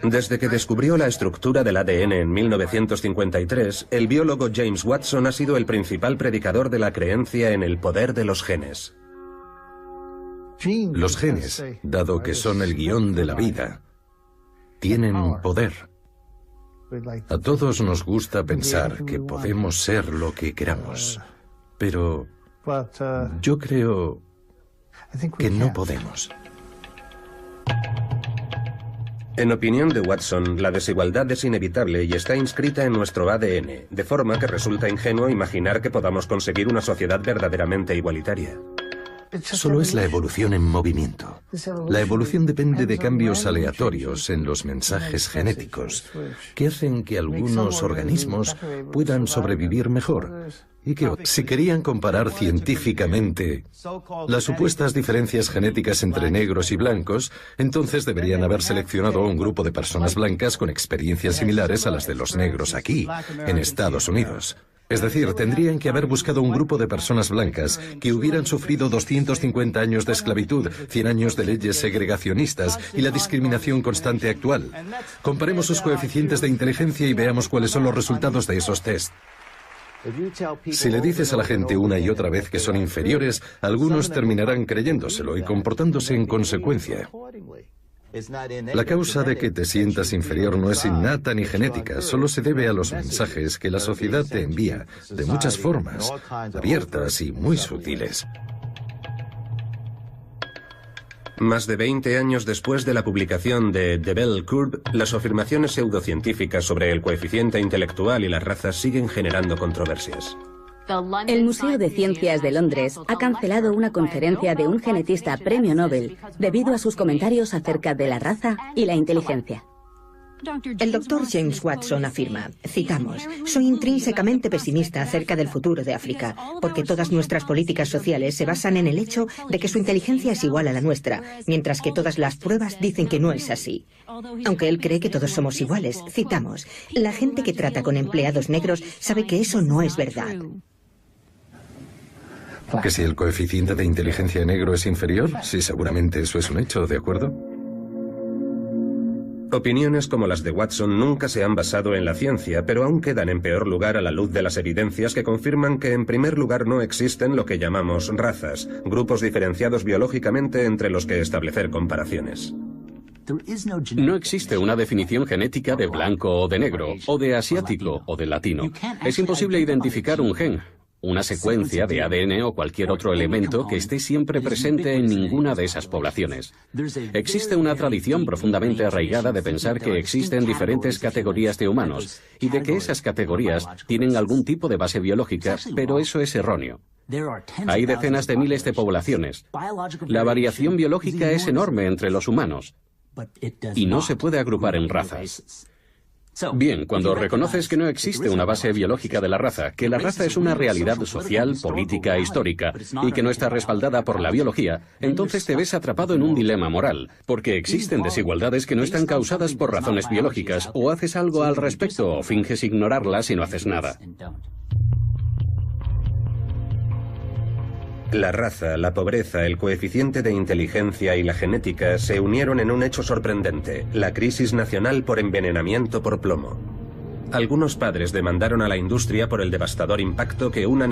Desde que descubrió la estructura del ADN en 1953, el biólogo James Watson ha sido el principal predicador de la creencia en el poder de los genes. Los genes, dado que son el guión de la vida, tienen poder. A todos nos gusta pensar que podemos ser lo que queramos, pero yo creo que no podemos. En opinión de Watson, la desigualdad es inevitable y está inscrita en nuestro ADN, de forma que resulta ingenuo imaginar que podamos conseguir una sociedad verdaderamente igualitaria. Solo es la evolución en movimiento. La evolución depende de cambios aleatorios en los mensajes genéticos que hacen que algunos organismos puedan sobrevivir mejor y que, si querían comparar científicamente las supuestas diferencias genéticas entre negros y blancos, entonces deberían haber seleccionado a un grupo de personas blancas con experiencias similares a las de los negros aquí, en Estados Unidos. Es decir, tendrían que haber buscado un grupo de personas blancas que hubieran sufrido 250 años de esclavitud, 100 años de leyes segregacionistas y la discriminación constante actual. Comparemos sus coeficientes de inteligencia y veamos cuáles son los resultados de esos test. Si le dices a la gente una y otra vez que son inferiores, algunos terminarán creyéndoselo y comportándose en consecuencia. La causa de que te sientas inferior no es innata ni genética, solo se debe a los mensajes que la sociedad te envía, de muchas formas, abiertas y muy sutiles. Más de 20 años después de la publicación de The Bell Curve, las afirmaciones pseudocientíficas sobre el coeficiente intelectual y las razas siguen generando controversias. El Museo de Ciencias de Londres ha cancelado una conferencia de un genetista premio Nobel debido a sus comentarios acerca de la raza y la inteligencia. El doctor James Watson afirma, citamos, «Soy intrínsecamente pesimista acerca del futuro de África, porque todas nuestras políticas sociales se basan en el hecho de que su inteligencia es igual a la nuestra, mientras que todas las pruebas dicen que no es así». Aunque él cree que todos somos iguales, citamos, «La gente que trata con empleados negros sabe que eso no es verdad». ¿Que si el coeficiente de inteligencia negro es inferior? Sí, seguramente eso es un hecho, ¿de acuerdo? Opiniones como las de Watson nunca se han basado en la ciencia, pero aún quedan en peor lugar a la luz de las evidencias que confirman que en primer lugar no existen lo que llamamos razas, grupos diferenciados biológicamente entre los que establecer comparaciones. No existe una definición genética de blanco o de negro, o de asiático o de latino. Es imposible identificar un gen, una secuencia de ADN o cualquier otro elemento que esté siempre presente en ninguna de esas poblaciones. Existe una tradición profundamente arraigada de pensar que existen diferentes categorías de humanos y de que esas categorías tienen algún tipo de base biológica, pero eso es erróneo. Hay decenas de miles de poblaciones. La variación biológica es enorme entre los humanos y no se puede agrupar en razas. Bien, cuando reconoces que no existe una base biológica de la raza, que la raza es una realidad social, política e histórica, y que no está respaldada por la biología, entonces te ves atrapado en un dilema moral, porque existen desigualdades que no están causadas por razones biológicas, o haces algo al respecto o finges ignorarlas y no haces nada. La raza, la pobreza, el coeficiente de inteligencia y la genética se unieron en un hecho sorprendente, la crisis nacional por envenenamiento por plomo. Algunos padres demandaron a la industria por el devastador impacto que una